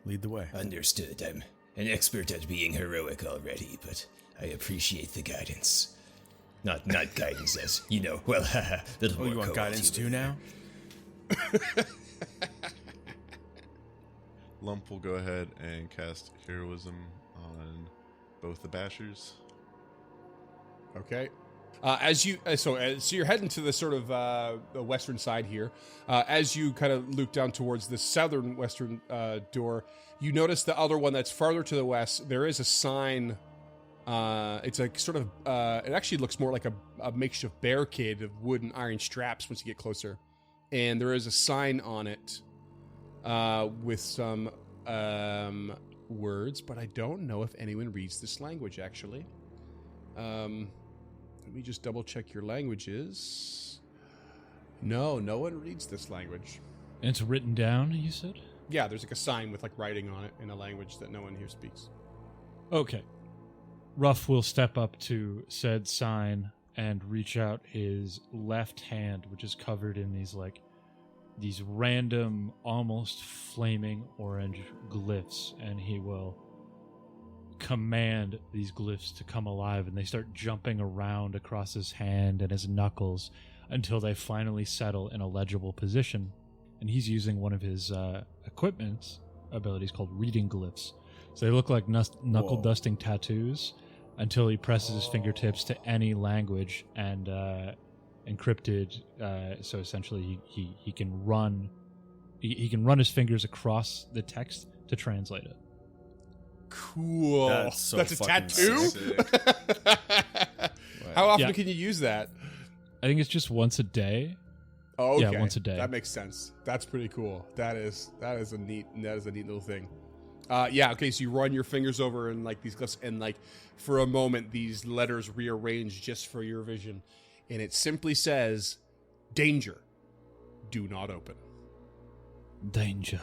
Lead the way. Understood. I'm an expert at being heroic already, but I appreciate the guidance. Not guidance as, well, little Oh, more you want cobalt guidance too humor. now? Lump will go ahead and cast heroism on both the bashers. Okay. So you're heading to the sort of the western side here. As you kind of look down towards the southern western door, you notice the other one that's farther to the west. There is a sign. It's like sort of. It actually looks more like a makeshift barricade of wood and iron straps once you get closer, and there is a sign on it with some words, but I don't know if anyone reads this language actually. Let me just double check your languages. No one reads this language. And it's written down, you said? Yeah, there's like a sign with like writing on it in a language that no one here speaks. Okay. Ruff will step up to said sign and reach out his left hand, which is covered in these random, almost flaming orange glyphs, and he will command these glyphs to come alive, and they start jumping around across his hand and his knuckles until they finally settle in a legible position. And he's using one of his equipment abilities called reading glyphs. So they look like knuckle dusting tattoos until he presses his fingertips to any language and encrypted. So essentially, he can run. He can run his fingers across the text to translate it. Cool. That's a fucking tattoo? sick. How often Yeah. can you use that? I think it's just once a day. Oh, okay. Yeah, once a day. That makes sense. That's pretty cool. That is a neat little thing. Yeah, okay, so you run your fingers over and like these glyphs, and like for a moment these letters rearrange just for your vision, and it simply says, "Danger. Do not open." Danger.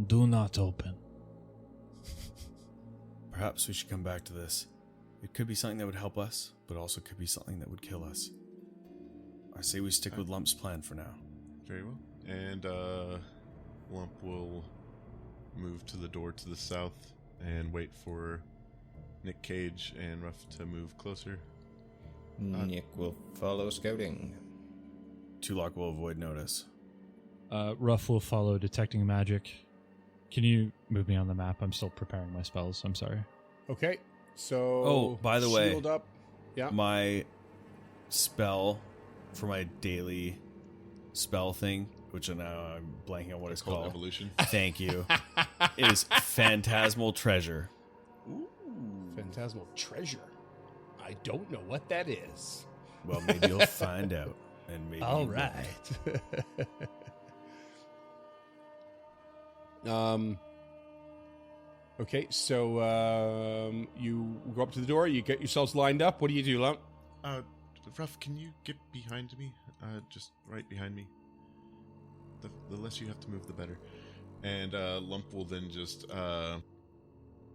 Do not open. Perhaps we should come back to this. It could be something that would help us, but also could be something that would kill us. I say we stick with Lump's plan for now. Very well. And Lump will move to the door to the south and wait for Nick Cage and Ruff to move closer. Nick will follow scouting. Tulok will avoid notice. Ruff will follow detecting magic. Can you move me on the map? I'm still preparing my spells. I'm sorry. Okay, so Oh, by the way, shield up. Yeah. My spell for my daily spell thing, which now I'm blanking on what it's called. Evolution. Thank you. Is Phantasmal Treasure. Phantasmal treasure. I don't know what that is. Well, maybe you'll find out. And maybe All you won't. right. Okay, so you go up to the door. You get yourselves lined up. What do you do, Lump? Ruff, can you get behind me? Just right behind me. The less you have to move, the better. And Lump will then just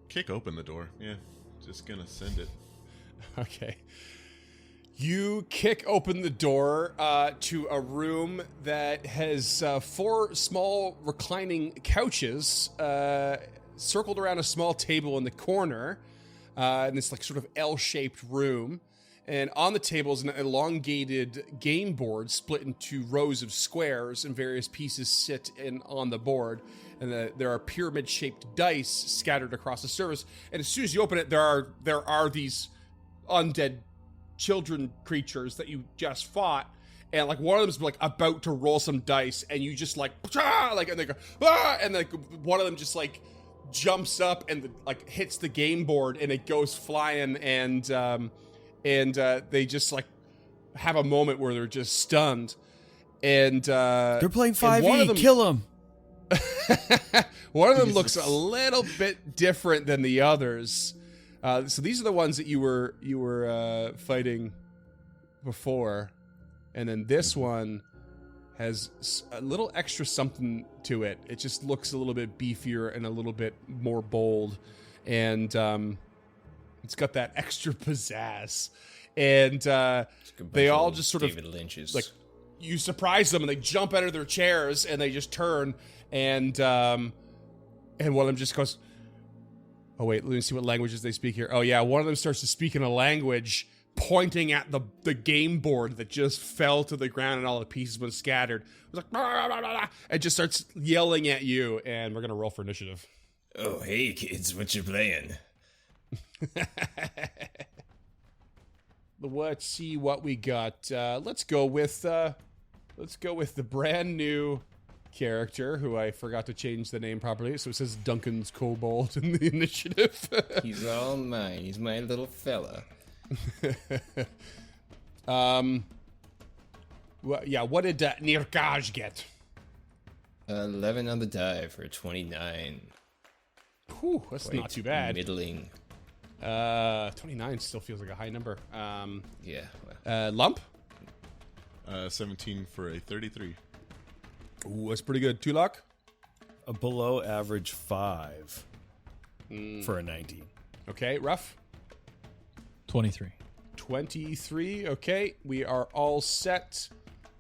kick open the door. Yeah, just gonna send it. Okay. You kick open the door to a room that has 4 small reclining couches circled around a small table in the corner. in this like sort of L-shaped room. And on the table is an elongated game board split into rows of squares, and various pieces sit on the board. And there are pyramid-shaped dice scattered across the surface. And as soon as you open it, there are these undead children creatures that you just fought. And like one of them's like about to roll some dice, and you just like, and they go, and like one of them just like jumps up and like hits the game board, and it goes flying, and they just like have a moment where they're just stunned. And They're playing 5e. one of them- Kill them. one of them looks a little bit different than the others. So these are the ones that you were fighting before, and then this one has a little extra something to it. It just looks a little bit beefier and a little bit more bold, and it's got that extra pizzazz. And they all just sort David of Lynch's. like, you surprise them and they jump out of their chairs and they just turn, and one of them just goes, oh wait, let me see what languages they speak here. Oh yeah, one of them starts to speak in a language pointing at the game board that just fell to the ground and all the pieces went scattered. It was like, blah, blah, blah, blah, and just starts yelling at you, and we're gonna roll for initiative. Oh, hey kids, what you playing? Let's see what we got. Let's go with the brand new character who I forgot to change the name properly, so it says Duncan's Kobold in the initiative. He's all mine. He's my little fella. What did Nirkaj get? 11 on the die for 29. Whew, that's not too bad. Middling. 29 still feels like a high number. Yeah. Well, Lump? 17 for a 33. Ooh, that's pretty good. Tulak? A below average 5 for a 19. Okay, Rough? 23. 23. Okay, we are all set.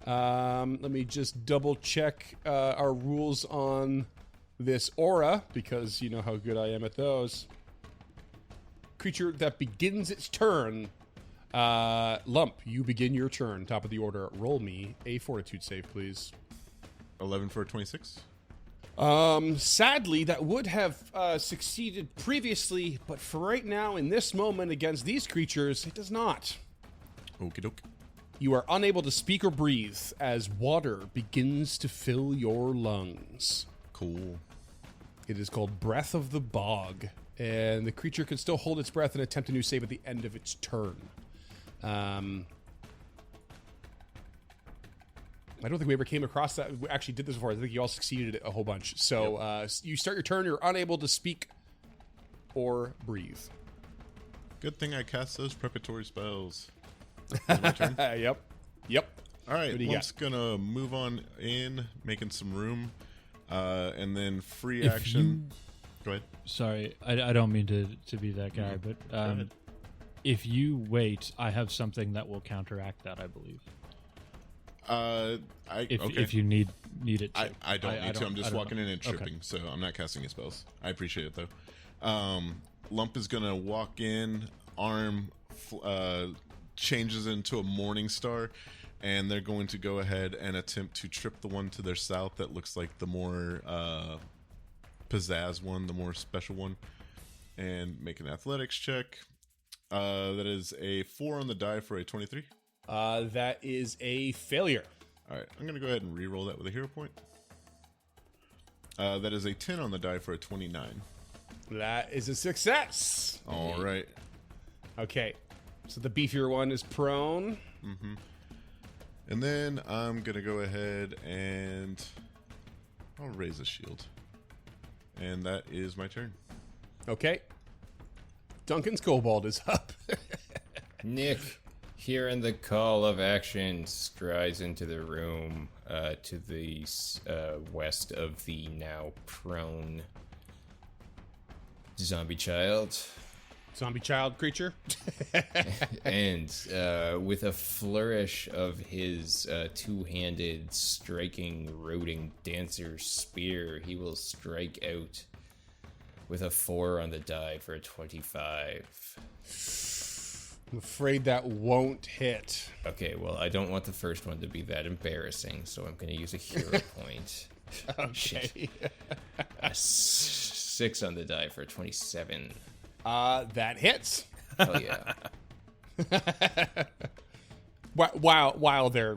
Let me just double check our rules on this aura, because you know how good I am at those. Creature that begins its turn. Lump, you begin your turn. Top of the order. Roll me a fortitude save, please. 11 for a 26. Sadly, that would have succeeded previously, but for right now, in this moment, against these creatures, it does not. Okie doke. You are unable to speak or breathe as water begins to fill your lungs. Cool. It is called Breath of the Bog, and the creature can still hold its breath and attempt a new save at the end of its turn. I don't think we ever came across that. We actually did this before. I think you all succeeded it a whole bunch. So you start your turn. You're unable to speak or breathe. Good thing I cast those preparatory spells. Is my turn? Yep. All right, What do you Lump's gonna move on in, making some room, and then free If action. Go ahead. Sorry, I don't mean to be that guy, but ahead. if you wait, I have something that will counteract that, I believe. If you need it to. I don't need to. I'm just walking know. in and Okay. tripping, so I'm not casting any spells. I appreciate it though. Lump is gonna walk in, arm changes into a morning star, and they're going to go ahead and attempt to trip the one to their south that looks like the more pizzazz one, the more special one, and make an athletics check. That is a 4 on the die for a 23. That is a failure. All right, I'm going to go ahead and re-roll that with a hero point. That is a 10 on the die for a 29. That is a success. All right. Okay. So the beefier one is prone. And then I'm going to go ahead and I'll raise a shield. And that is my turn. Okay. Duncan's Kobold is up. Nick, hearing the call of action, strides into the room to the west of the now prone zombie child. Zombie child creature. And with a flourish of his two-handed striking, roding dancer spear, he will strike out with a 4 on the die for a 25. I'm afraid that won't hit. Okay, well, I don't want the first one to be that embarrassing, so I'm going to use a hero point. Shit. Okay. A 6 on the die for a 27. That hits. Hell yeah. While they're,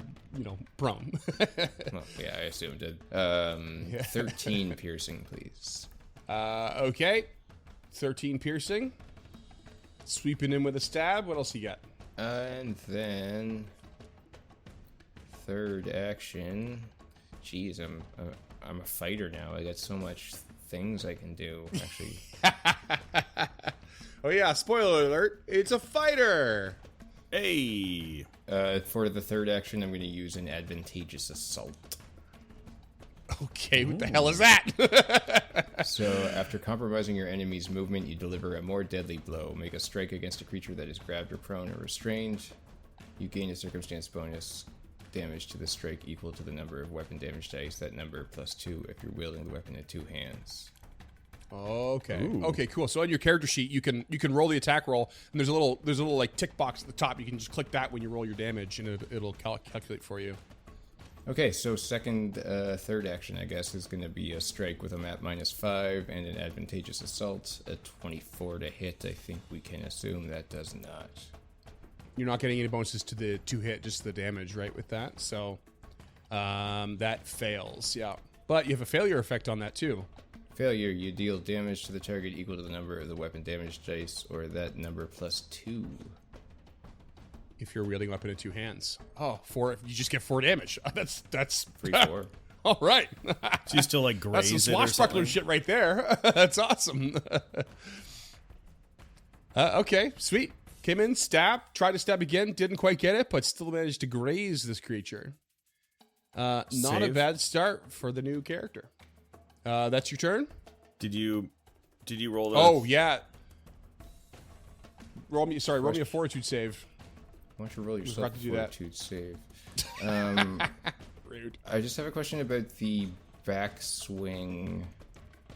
prone. Well, yeah, I assumed it. 13 piercing, please. Okay. 13 piercing. Sweeping in with a stab. What else you got? And then third action. Jeez, I'm a fighter now. I got so much things I can do. Actually, Oh yeah, spoiler alert. It's a fighter. Hey. for the third action, I'm going to use an advantageous assault. Okay, what the hell is that? So, after compromising your enemy's movement, you deliver a more deadly blow. Make a strike against a creature that is grabbed or prone or restrained. You gain a circumstance bonus damage to the strike equal to the number of weapon damage dice. That number +2 if you're wielding the weapon in 2 hands. Okay. Ooh. Okay, cool. So on your character sheet, you can roll the attack roll, and there's a little like tick box at the top. You can just click that when you roll your damage, and it'll calculate for you. Okay, so third action, I guess, is going to be a strike with a map -5 and an advantageous assault. A 24 to hit, I think we can assume that does not. You're not getting any bonuses to the 2 hit, just the damage, right, with that. So that fails, yeah. But you have a failure effect on that, too. Failure, you deal damage to the target equal to the number of the weapon damage dice, or that number +2. If you're wielding a weapon in 2 hands. Oh, 4, you just get 4 damage. That's Free 4. All right. So you still like That's graze some it or swashbuckler something? shit right there. That's awesome. Okay, sweet. Came in, stabbed, tried to stab again, didn't quite get it, but still managed to graze this creature. Not a Save. bad start for the new character. That's your turn? Did you roll that? Oh, yeah. Roll me a fortitude save. Why don't you roll yourself forgot a to do that. fortitude save? Rude. I just have a question about the backswing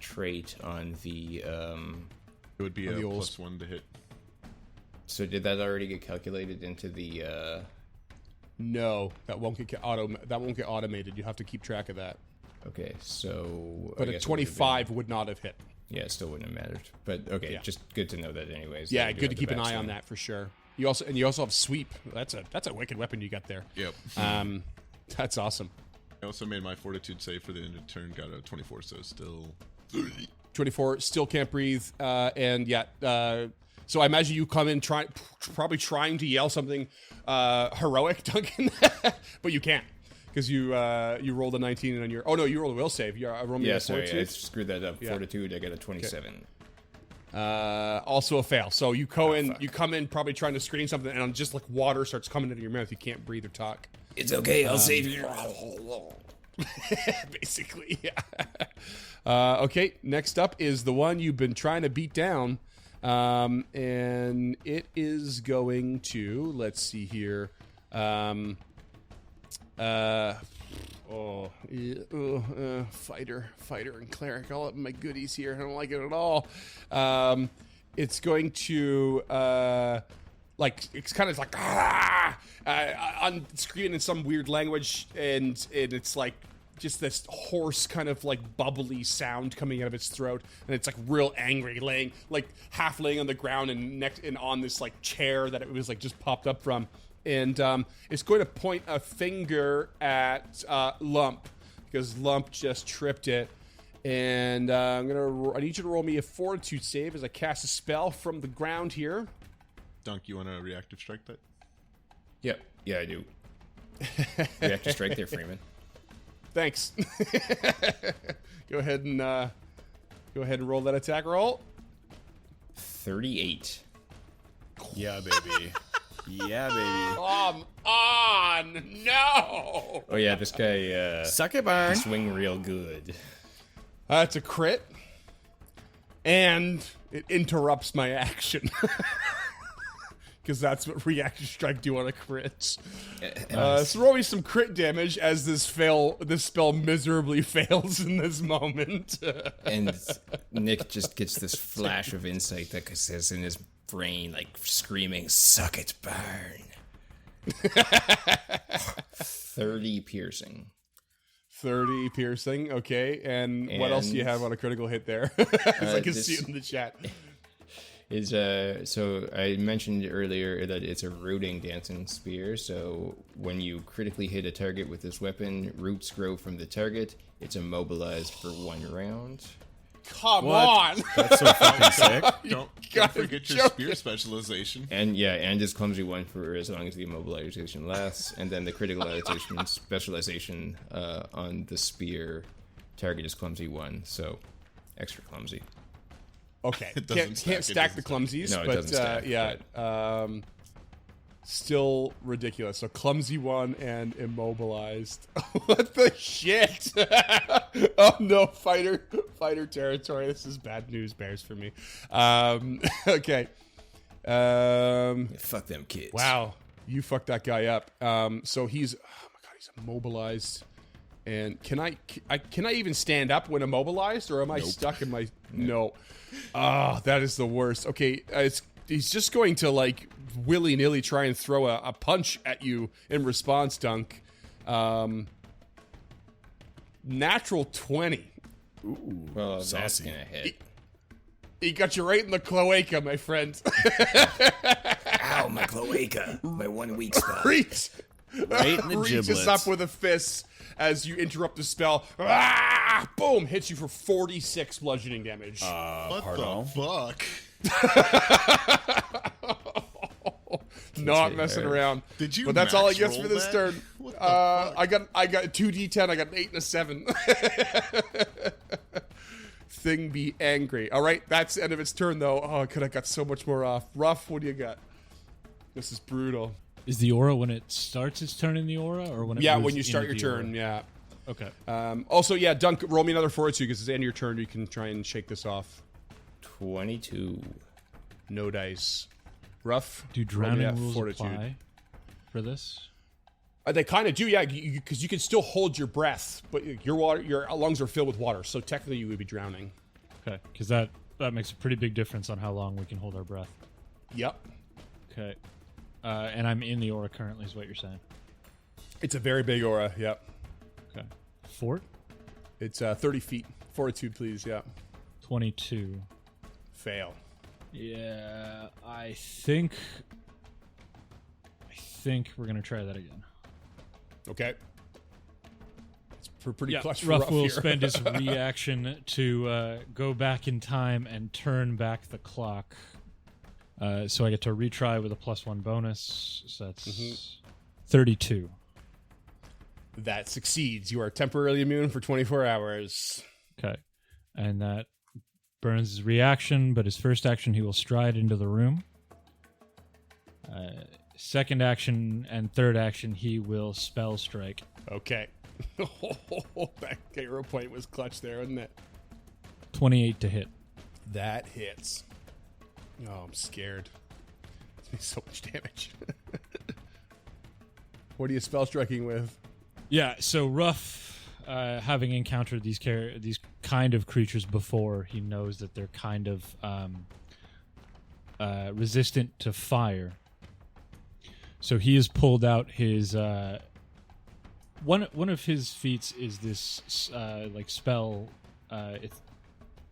trait on the. It would be On a the old- +1 to hit. So did that already get calculated into the? No, that won't get automated. You have to keep track of that. Okay, so. But I a guess it would have 25 would not have hit. been- yeah, it still wouldn't have mattered. But okay, Yeah. just good to know that, anyways. Yeah, that I do good to have keep the an eye on backswing. that for sure. You also have sweep. That's a wicked weapon you got there. Yep. That's awesome. I also made my fortitude save for the end of turn, got a 24, so still 24, still can't breathe, and yeah. So I imagine you come in probably trying to yell something heroic, Duncan, but you can't because you rolled a 19 on your. Oh no, you rolled a will save. You roll me Yeah, a sorry, I fortitude. screwed that up. Yeah. Fortitude, I got a 27. Also a fail. So you come in probably trying to scream something, and just like water starts coming into your mouth. You can't breathe or talk. It's okay, I'll save you. Basically, yeah. Okay, next up is the one you've been trying to beat down. And it is going to, let's see here. Fighter and cleric, all up in my goodies here. I don't like it at all. It's going to, it's kind of like, on screaming in some weird language, and it's like, just this hoarse kind of like bubbly sound coming out of its throat, and it's like real angry, half laying on the ground and on this like chair that it was like just popped up from, and it's going to point a finger at Lump because Lump just tripped it, and I need you to roll me a fortitude save as I cast a spell from the ground here. Dunk, you want to reactive strike that? Yep, yeah, I do. Reactive strike there, Freeman. Thanks. Go ahead and roll that attack roll. 38. Yeah, baby. Yeah, baby. Come on, no. Oh yeah, this guy Suck it, Barn. swing real good. That's a crit, and it interrupts my action. because that's what reaction strike do on a crit. So roll me some crit damage as this spell miserably fails in this moment. And Nick just gets this flash of insight that says in his brain, like screaming, "Suck it, burn." 30 piercing. 30 piercing, okay. And what else do you have on a critical hit there? As I can see it in the chat. So I mentioned earlier that it's a rooting dancing spear. So when you critically hit a target with this weapon, roots grow from the target. It's immobilized for 1 round. Come on! That's so fucking sick. Don't gotta forget be your spear joking. specialization. And his clumsy one for as long as the immobilization lasts, and then the critical specialization on the spear target is clumsy 1, so extra clumsy. Okay, It doesn't can't stack, stack it the doesn't clumsies, No, it but doesn't stack, yeah, still ridiculous. So clumsy 1 and immobilized. What the shit? Oh no, fighter territory. This is bad news bears for me. Okay. Fuck them kids. Wow, you fucked that guy up. So he's immobilized. And can I even stand up when immobilized, or am I stuck in my? No. Ah, that is the worst. Okay, he's just going to like willy-nilly try and throw a punch at you in response, Dunk. Natural 20. Well, that's saucy. gonna hit. He got you right in the cloaca, my friend. Ow, my cloaca. My 1 weak spot. Reach. Right in the Reaches giblets. up with a fist as you interrupt the spell. Ah! Boom! Hits you for 46 bludgeoning damage. What Pardon? the fuck? Not messing around. Did you But that's all I max guess for roll this that? turn. What the fuck? I got a 2d10. I got an 8 and a 7. Thing be angry. All right, that's the end of its turn though. Oh, could I got so much more off. Ruff, what do you got? This is brutal. Is the aura when it starts its turn in the aura, or when it Yeah, moves when you start your into the turn. aura? Yeah. Okay. Also, yeah, Dunk, roll me another fortitude because it's the end of your turn. You can try and shake this off. 22. No dice. Rough. Do roll me drowning that rules fortitude. apply for this? They kind of do, yeah, because you can still hold your breath, but your lungs are filled with water, so technically you would be drowning. Okay, because that makes a pretty big difference on how long we can hold our breath. Yep. Okay. And I'm in the aura currently, is what you're saying. It's a very big aura, yep. Okay. Fort? It's 30 feet. Fortitude, please, yeah. 22. Fail. Yeah, I think we're gonna try that again. Okay. It's pretty clutch for Ruff Ruff will here. spend his reaction to go back in time and turn back the clock. So I get to retry with a +1 bonus. So that's 32. That succeeds. You are temporarily immune for 24 hours. Okay. And that burns his reaction, but his first action, he will stride into the room. Second action and third action, he will spell strike. Okay. That hero point was clutch there, wasn't it? 28 to hit. That hits. Oh, I'm scared. It's so much damage. What are you spell striking with? Yeah, so Ruff, having encountered these kind of creatures before, he knows that they're kind of resistant to fire. So he has pulled out his one of his feats is this like spell.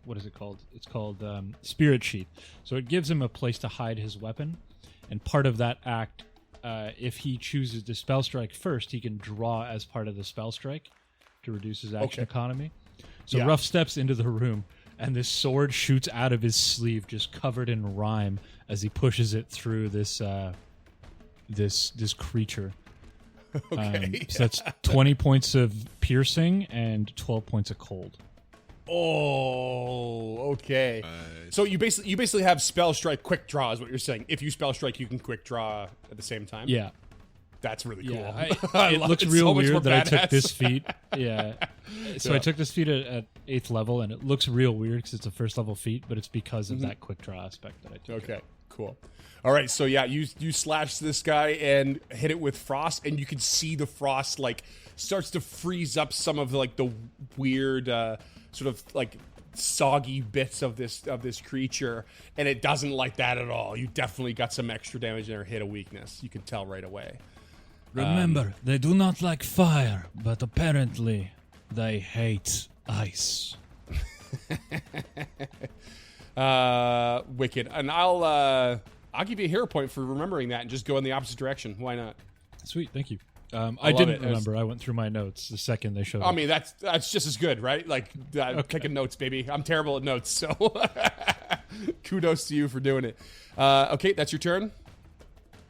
What is it called? It's called Spirit Sheath. So it gives him a place to hide his weapon, and part of that act, if he chooses to spell strike first, he can draw as part of the spell strike to reduce his action economy. So Yeah. Ruff steps into the room, and this sword shoots out of his sleeve, just covered in rime, as he pushes it through this this creature. Okay. So that's 20 points of piercing and 12 points of cold. Oh, okay. So you basically have spell strike quick draw is what you're saying. If you spell strike, you can quick draw at the same time. Yeah. That's really cool. Yeah, I it love looks it. real So much more weird that I took badass. this feat. Yeah. So Yeah. I took this feat at 8th level, and it looks real weird because it's a first level feat, but it's because of that quick draw aspect that I took. Okay, cool. All right, so yeah, you slash this guy and hit it with frost, and you can see the frost like starts to freeze up some of like the weird sort of like soggy bits of this creature, and it doesn't like that at all. You definitely got some extra damage there, hit a weakness. You can tell right away. Remember, they do not like fire, but apparently they hate ice. Wicked, and I'll give you a hero point for remembering that and just go in the opposite direction. Why not? Sweet, thank you. I love didn't it. remember. I went through my notes the second they showed I up. mean, that's just as good, right? Like, taking notes, baby. I'm terrible at notes, so kudos to you for doing it. Okay, that's your turn.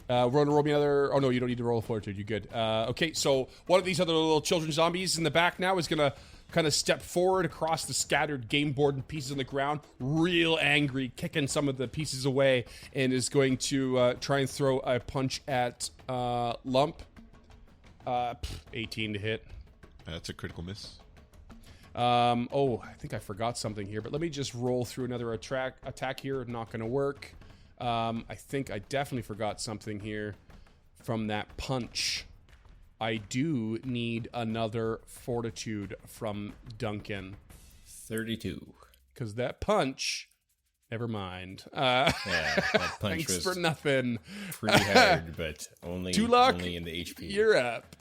We're going to roll me another... Oh, no, you don't need to roll a fortitude. You're good. Okay, so one of these other little children zombies in the back now is going to kind of step forward across the scattered game board and pieces on the ground, real angry, kicking some of the pieces away, and is going to try and throw a punch at Lump. 18 to hit. That's a critical miss. Oh, I think I forgot something here, but let me just roll through another attack here. Not going to work. I think I definitely forgot something here from that punch. I do need another fortitude from Duncan. 32. Because that punch... Never mind. Yeah, that punch Thanks was for nothing. pretty hard, but only in the HP. You're up.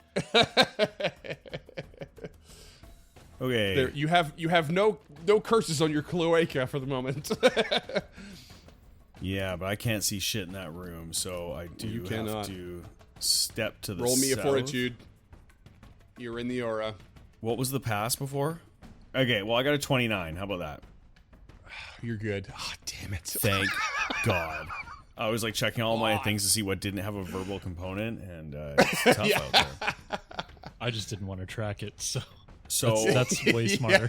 Okay. There, you have no curses on your cloaca for the moment. Yeah, but I can't see shit in that room, so I do You have cannot. to step to the Roll me a south. fortitude. You're in the aura. What was the pass before? Okay, well, I got a 29. How about that? You're good. Oh, damn it. Thank God. I was like checking all my things to see what didn't have a verbal component, and it's tough out there. I just didn't want to track it, so So that's way smarter.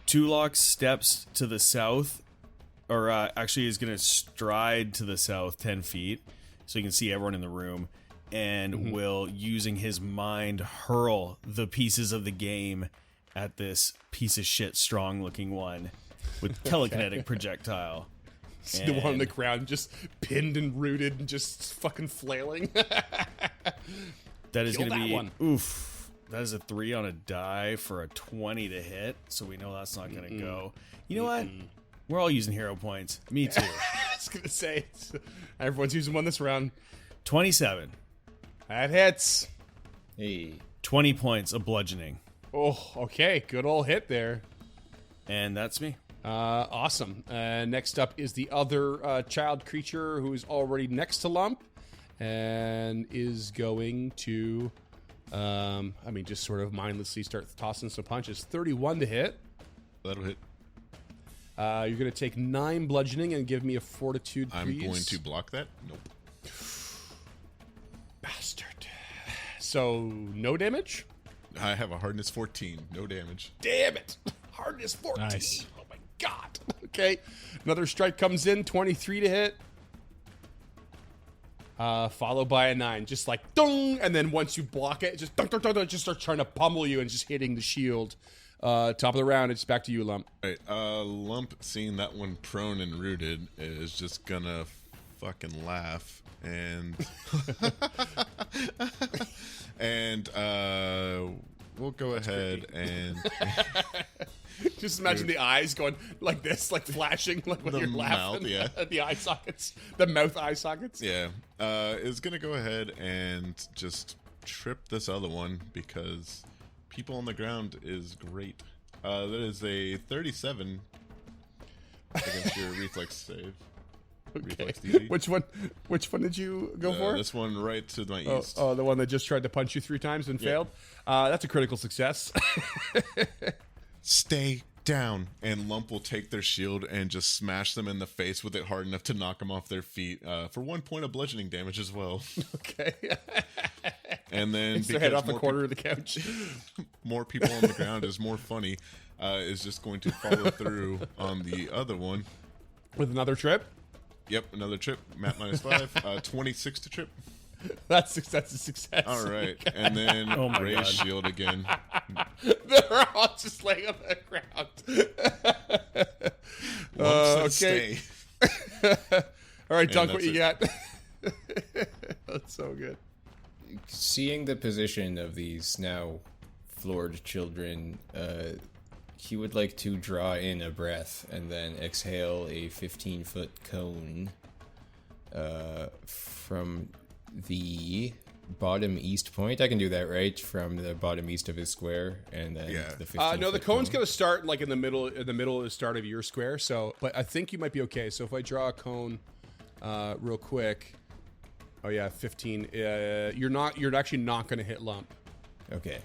Tulok steps to the south, or actually is going to stride to the south 10 feet, so you can see everyone in the room, and will, using his mind, hurl the pieces of the game at this piece of shit strong looking one with telekinetic projectile. See the one on the ground just pinned and rooted and just fucking flailing. That is Kill going to that be one. oof. That is a 3 on a die for a 20 to hit, so we know that's not going to go. You know what? We're all using hero points. Me too. I was going to say, everyone's using one this round. 27. That hits. Hey. 20 points of bludgeoning. Oh, okay. Good old hit there. And that's me. Awesome. Next up is the other child creature who is already next to Lump and is going to, just sort of mindlessly start tossing some punches. 31 to hit. That'll hit. You're going to take 9 bludgeoning and give me a fortitude, I'm please. going to block that. Nope. Bastard. So, no damage? I have a hardness 14. No damage. Damn it. Hardness 14. Nice. Oh my god. Okay. Another strike comes in, 23 to hit. Followed by a 9. Just like, dong! And then once you block it, just dong, dong, dong, dong, just start trying to pummel you and just hitting the shield. Top of the round, it's back to you, Lump. All right. Lump, seeing that one prone and rooted, is just gonna fucking laugh and and we'll go ahead and Just imagine the eyes going like this, like flashing, like when The you're laughing. mouth, yeah. The eye sockets, the mouth eye sockets. yeah, is gonna go ahead and just trip this other one because people on the ground is great. That is a 37 against your reflex save. Reflex DC. Which one did you go for? This one right to my Oh, east. the one that just tried to punch you 3 times and failed. That's a critical success. Stay down, and Lump will take their shield and just smash them in the face with it hard enough to knock them off their feet for 1 point of bludgeoning damage as well. Okay. And then It's their head because off the more corner of the couch. more people on the ground is more funny, is just going to follow through on the other one. With another trip. Yep, another trip. Map -5. 26 to trip. That's a success. All right, and then Oh my raise God. shield again. They're all just laying on the ground. Lumps that okay. stay. All right, And Dunk, what that's you got? That's so good. Seeing the position of these now floored children, he would like to draw in a breath and then exhale a 15-foot cone from the bottom east point. I can do that, right? From the bottom east of his square, and then Yeah. the 15 No, the foot cone's cone. going to start like in the middle of the start of your square. So, but I think you might be okay. So if I draw a cone real quick. Oh yeah, 15. You're actually not going to hit Lump. Okay.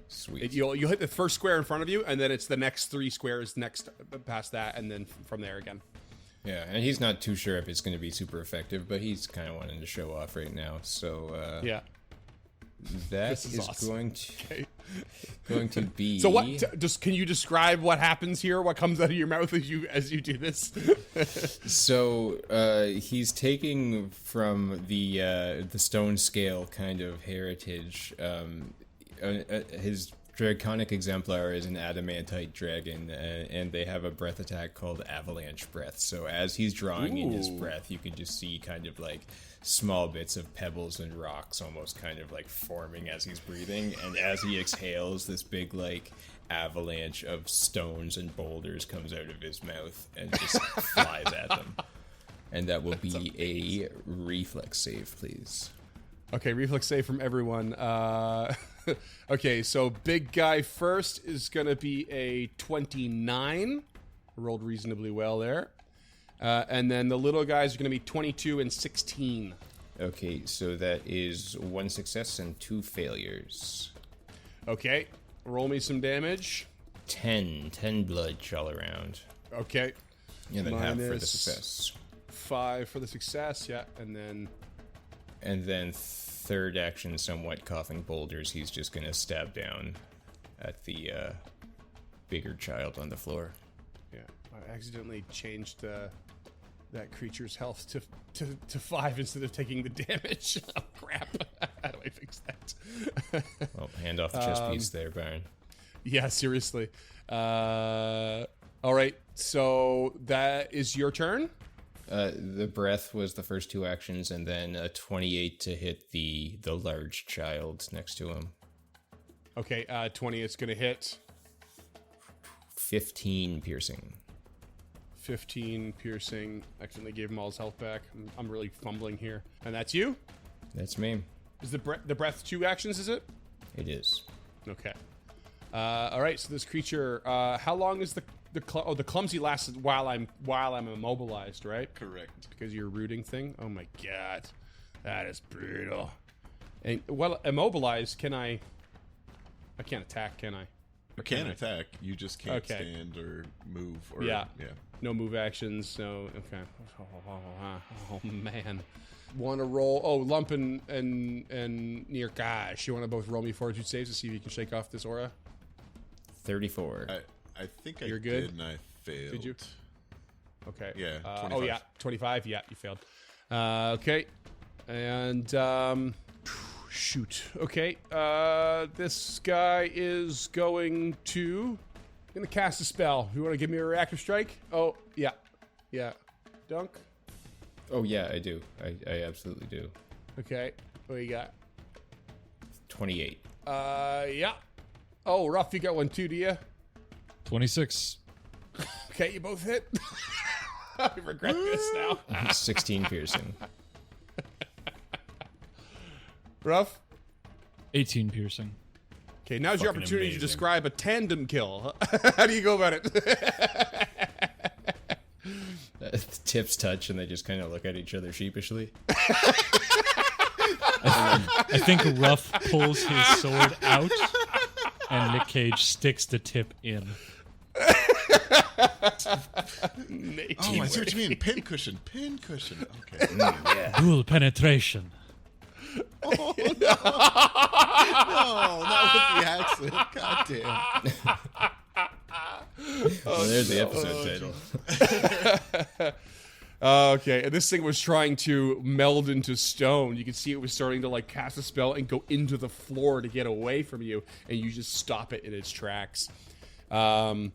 Sweet. You'll hit the first square in front of you, and then it's the next 3 squares next past that, and then from there again. Yeah, and he's not too sure if it's going to be super effective, but he's kind of wanting to show off right now. So Yeah. that This is is awesome. going to be. So what? Just can you describe what happens here? What comes out of your mouth as you do this? So he's taking from the stone scale kind of heritage. His draconic exemplar is an adamantite dragon, and they have a breath attack called Avalanche Breath. So as he's drawing in his breath, you can just see kind of like small bits of pebbles and rocks almost kind of like forming as he's breathing. And as he exhales, this big like avalanche of stones and boulders comes out of his mouth and just flies at them. And that will be a reflex save, please. Okay, reflex save from everyone. Okay, so big guy first is going to be a 29. Rolled reasonably well there. And then the little guys are going to be 22 and 16. Okay, so that is 1 success and 2 failures. Okay, roll me some damage. 10 blood all around. Okay, And then half for the Minus- success. 5 for the success, yeah, and then... And then third action, somewhat coughing boulders, he's just going to stab down at the bigger child on the floor. Yeah, I accidentally changed that creature's health to 5 instead of taking the damage. Oh, crap. How do I fix that? Well, hand off the chest piece there, Baron. Yeah, seriously. All right, so that is your turn. The breath was the first 2 actions, and then a 28 to hit the large child next to him. Okay, 20 is going to hit. 15 piercing. 15 piercing. Accidentally gave him all his health back. I'm really fumbling here. And that's you? That's me. Is the breath 2 actions, is it? It is. Okay. All right, so this creature, how long is the clumsy lasts while I'm immobilized, right? Correct. Because of your rooting thing. Oh my god, that is brutal. And well, immobilized, I can't attack, can I? You can attack. You just can't Okay. stand or move. Or, Yeah. Yeah. No move actions. No. Okay. Oh man. Want to roll? Oh, Lump and Nirkash. You want to both roll me fortitude saves to see if you can shake off this aura? 34. I think I You're good? did and I failed. Did you? Okay. Yeah, Oh 25. yeah, 25. Yeah, you failed. Okay. And shoot. Okay. This guy is going to cast a spell. You want to give me a reactive strike? Oh yeah, yeah. Dunk. Oh, yeah, I do. I absolutely do. Okay. What you got? 28. Yeah. Oh, Ruff, you got one too, do you? 26. Okay, you both hit. I regret this now. 16 piercing. Ruff. 18 piercing. Okay, now's your Fucking opportunity amazing. to describe a tandem kill. How do you go about it? Tips touch, and they just kind of look at each other sheepishly. I think Ruff pulls his sword out, and Nick Cage sticks the tip in. Oh, I see what you mean. Pincushion. Pincushion. Okay. Dual penetration. No, not with the accent. God damn. Well, there's the episode title. Okay, and this thing was trying to meld into stone. You can see it was starting to like cast a spell and go into the floor to get away from you, and you just stop it in its tracks. And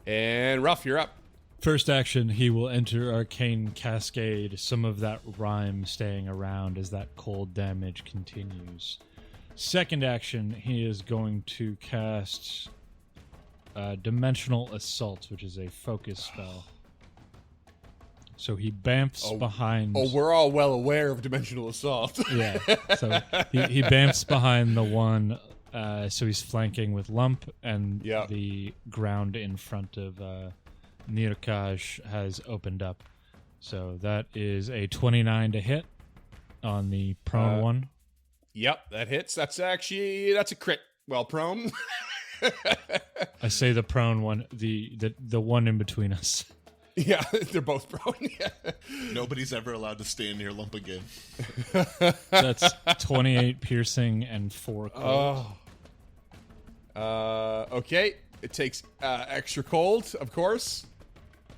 Ruff, you're up. First action, he will enter Arcane Cascade, some of that rhyme staying around as that cold damage continues. Second action, he is going to cast Dimensional Assault, which is a focus spell. So he bamfs behind... Oh, we're all well aware of Dimensional Assault. Yeah, so he bamfs behind the one, so he's flanking with Lump, and the ground in front of Nirkaj has opened up. So that is a 29 to hit on the prone one. Yep, that hits. That's a crit. Well, prone. I say the prone one, the one in between us. Yeah, they're both prone. Yeah. Nobody's ever allowed to stand near Lump again. That's 28 piercing and 4 cold. Okay. It takes extra cold, of course.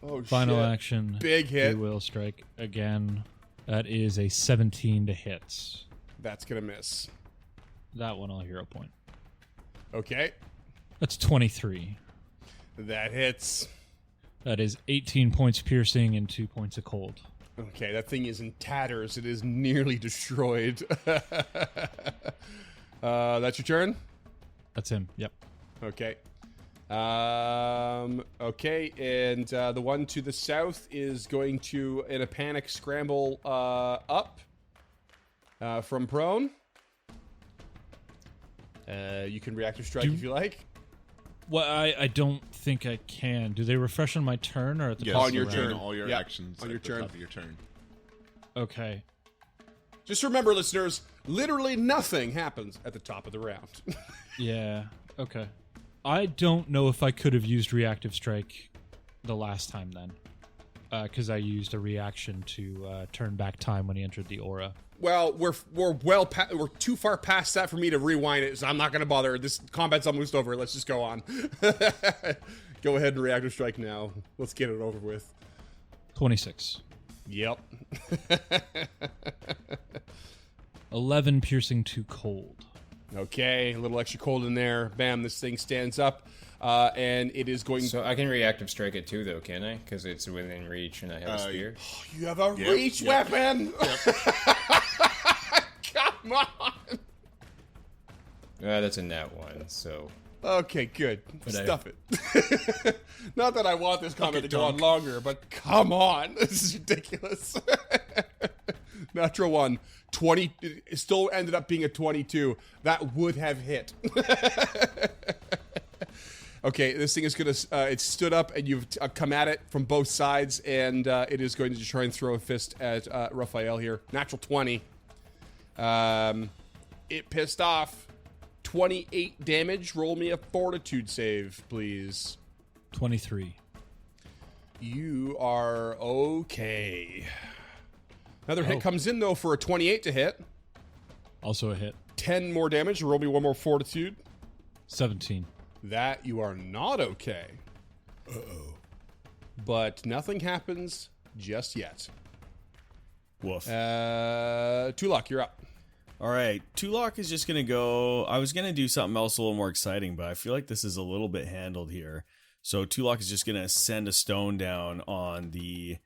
Oh, Final shit. action. Big hit. He will strike again. That is a 17 to hit. That's going to miss. That one I'll hero point. Okay. That's 23. That hits. That is 18 points piercing and 2 points of cold. Okay, that thing is in tatters. It is nearly destroyed. That's your turn? That's him. Yep. Okay. Okay, and the one to the south is going to, in a panic, scramble up from prone. You can reactive strike if you like. Well, I don't think I can. Do they refresh on my turn or at the Yes, top On of your the you turn. gain all your Yep, actions on at your the turn. top of your turn. Okay. Just remember, listeners, literally nothing happens at the top of the round. Yeah. Okay. I don't know if I could have used reactive strike the last time then, because I used a reaction to turn back time when he entered the aura. Well, we're too far past that for me to rewind it, so I'm not going to bother. This combat's almost over. Let's just go on. Go ahead and reactive strike now. Let's get it over with. 26. Yep. 11 piercing to cold. Okay, a little extra cold in there. Bam, this thing stands up, and it is going. So I can reactive strike it too, though, can I? Because it's within reach and I have a spear. You have a reach weapon. Come on. That's a nat one, so. Okay, good. But Stuff it. Not that I want this comment to go on longer, but come on. This is ridiculous. Natural one. 20. It still ended up being a 22. That would have hit. Okay, this thing is going to... it's stood up, and you've come at it from both sides, and it is going to try and throw a fist at Raphael here. Natural 20. It pissed off. 28 damage. Roll me a fortitude save, please. 23. You are okay. Another hit comes in, though, for a 28 to hit. Also a hit. 10 more damage. Roll me one more fortitude. 17. That you are not okay. Uh-oh. But nothing happens just yet. Woof. Tulok, you're up. All right, Tulok is just going to go... I was going to do something else a little more exciting, but I feel like this is a little bit handled here. So Tulok is just going to send a stone down on the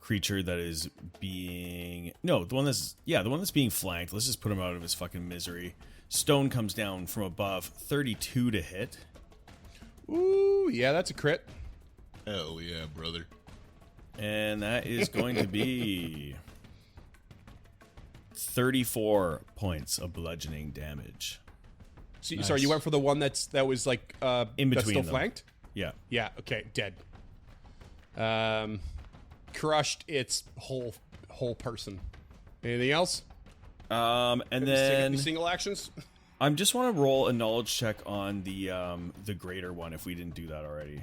creature that is being... No, the one that's being flanked. Let's just put him out of his fucking misery. Stone comes down from above. 32 to hit. Ooh, yeah, that's a crit. Hell yeah, brother. And that is going to be 34 points of bludgeoning damage. So, Nice. Sorry, you went for the one that was like In that's between still them. flanked? Yeah. Yeah, okay, dead. Crushed its whole person. Anything else? And Any then single actions? I just want to roll a knowledge check on the greater one if we didn't do that already.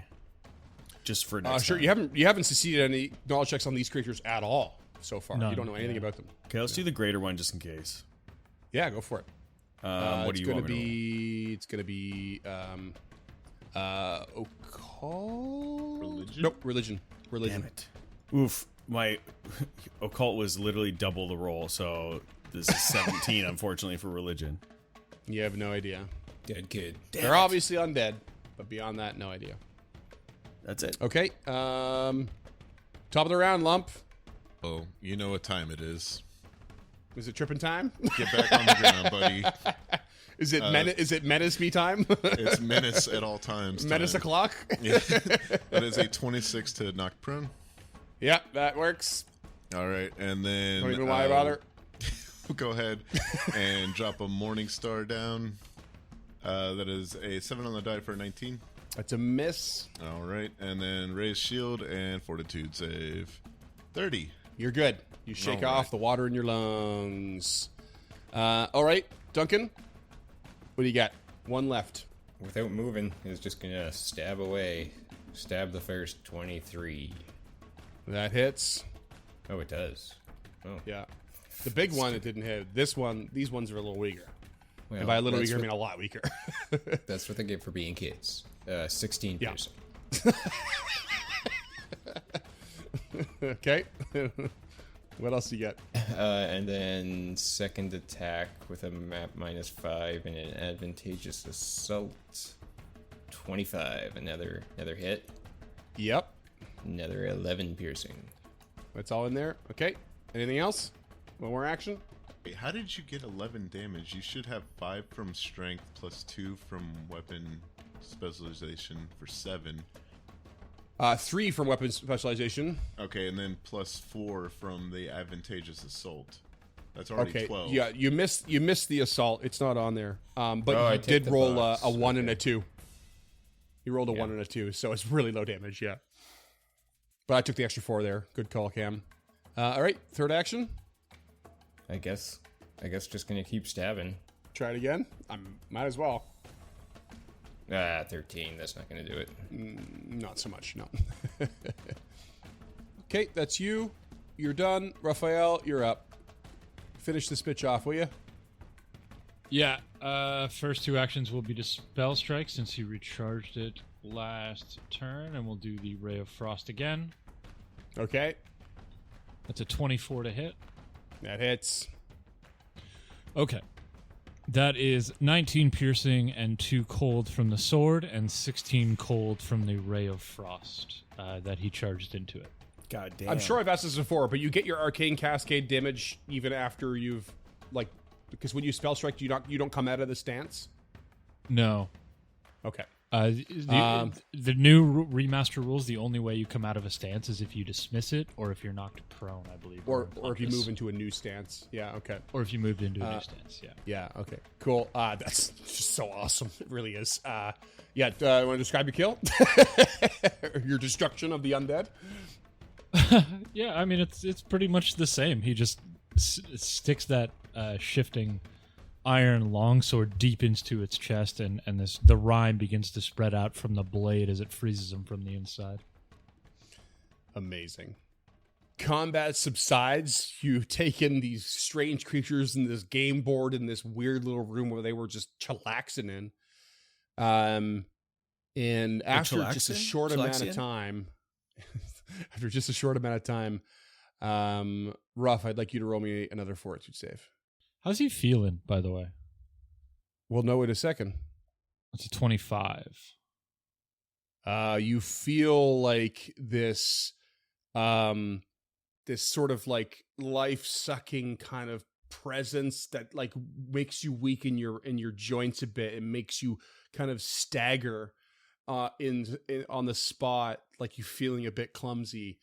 Just for next Sure. time. You haven't succeeded any knowledge checks on these creatures at all so far. None, You don't know anything about them. Okay, let's do the greater one just in case. Yeah, go for it. What do you want me to roll? It's gonna be occult. Religion? Nope, religion. Damn it. Oof. my occult was literally double the roll, so this is 17, unfortunately, for religion. You have no idea. Dead kid. They're obviously undead, but beyond that, no idea. That's it. Okay. Top of the round, Lump. Oh, you know what time it is. Is it tripping time? Get back on the ground, buddy. Is it menace me time? It's menace at all times. Menace time. o'clock? Yeah. That is a 26 to knock prone. Yeah, that works. All right, and then Don't even worry about it. Go ahead and drop a Morning Star down. That is a 7 on the die for a 19. That's a miss. All right, and then raise shield and fortitude save. 30. You're good. You shake All off right. the water in your lungs. All right, Duncan. What do you got? One left. Without moving, is just gonna stab away. Stab the first 23. That hits. Oh, it does. Oh, Yeah. The big one, it didn't hit. These ones are a little weaker. well, And by a little that's weaker, I what- mean a lot weaker. That's what they get for being kids. 16 Yeah. piercing. Okay. What else you got? And then second attack with a map -5 and an advantageous assault. 25. Another hit. Yep. Another 11 piercing. That's all in there. Okay. Anything else? One more action? Wait, how did you get 11 damage? You should have 5 from strength plus 2 from weapon specialization for 7. 3 from weapon specialization. Okay, and then plus 4 from the advantageous assault. That's already Okay. 12. Yeah, you missed the assault. It's not on there. But Oh, I you take did the roll box. a 1 and a Okay. 2. You rolled a 1 and a 2, so it's really low damage, yeah. But I took the extra 4 there. Good call, Cam. All right, third action. I guess just gonna keep stabbing. Try it again. Might as well. 13. That's not gonna do it. Not so much, no. Okay, that's you. You're done. Raphael, you're up. Finish this bitch off, will you? Yeah, first 2 actions will be Dispel Strike since he recharged it last turn, and we'll do the Ray of Frost again. Okay, That's a 24 to hit. that hits. Okay. That is 19 piercing and 2 cold from the sword, and 16 cold from the Ray of Frost that he charged into it. God damn. I'm sure I've asked this before, but you get your arcane cascade damage even after you've because when you spell strike, you don't come out of the stance. No. Okay. The new remaster rules, the only way you come out of a stance is if you dismiss it or if you're knocked prone, I believe. Or if you move into a new stance. Yeah. Okay. Or if you moved into a new stance, yeah. Yeah. Okay. Cool. That's just so awesome. It really is. Yeah. Want to describe your kill? Your destruction of the undead. Yeah, I mean, it's pretty much the same. He just sticks that shifting iron longsword deep into its chest, and the rime begins to spread out from the blade as it freezes him from the inside. Amazing. Combat subsides. You've taken these strange creatures in this game board in this weird little room where they were just chillaxing in. And after just a chillaxing? short amount of Chillaxian? time, after just a short amount of time, Ruff, I'd like you to roll me another fortitude save. How's he feeling, by the way? We'll know in a second. It's a 25. You feel like this sort of like life-sucking kind of presence that like makes you weak in your joints a bit. It makes you kind of stagger in on the spot, like you feeling a bit clumsy.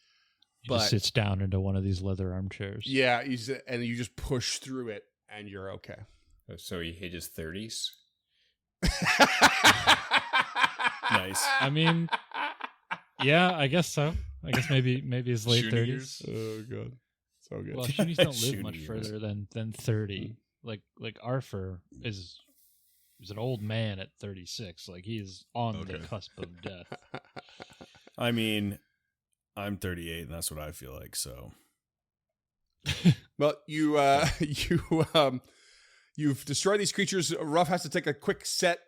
He But just sits down into one of these leather armchairs. yeah, and you just push through it, and you're okay. So he hit his 30s. Nice. I mean, yeah, I guess so. I guess maybe his late Shooting 30s. years? Oh god, so good. Well, Shunies don't live Shooting much years. further than 30. Like Arthur is an old man at 36. Like he is on the Okay. cusp of death. I mean, I'm 38, and that's what I feel like. So Well, you've destroyed these creatures. Ruff has to take a quick sec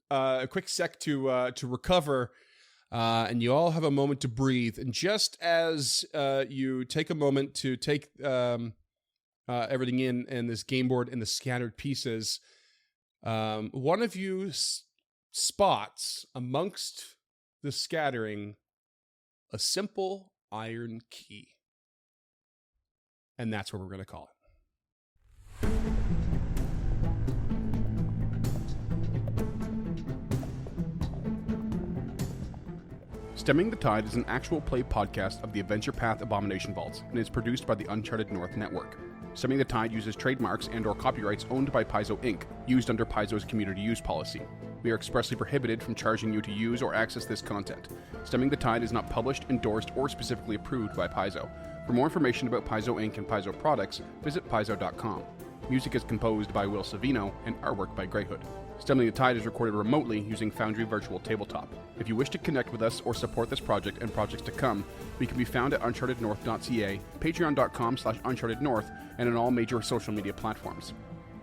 to recover. and you all have a moment to breathe. And just as you take a moment to take everything in and this game board and the scattered pieces, one of you spots amongst the scattering a simple iron key. And that's what we're going to call it. Stemming the Tide is an actual play podcast of the Adventure Path Abomination Vaults and is produced by the Uncharted North Network. Stemming the Tide uses trademarks and/or copyrights owned by Paizo Inc., used under Paizo's community use policy. We are expressly prohibited from charging you to use or access this content. Stemming the Tide is not published, endorsed, or specifically approved by Paizo. For more information about Paizo Inc. and Paizo products, visit paizo.com. Music is composed by Will Savino and artwork by Greyhood. Stemming the Tide is recorded remotely using Foundry Virtual Tabletop. If you wish to connect with us or support this project and projects to come, we can be found at unchartednorth.ca, patreon.com/unchartednorth, and on all major social media platforms.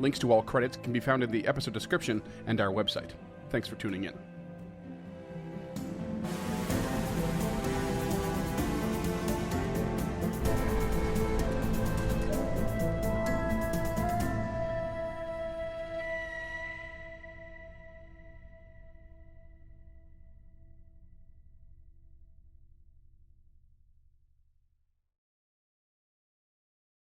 Links to all credits can be found in the episode description and our website. Thanks for tuning in.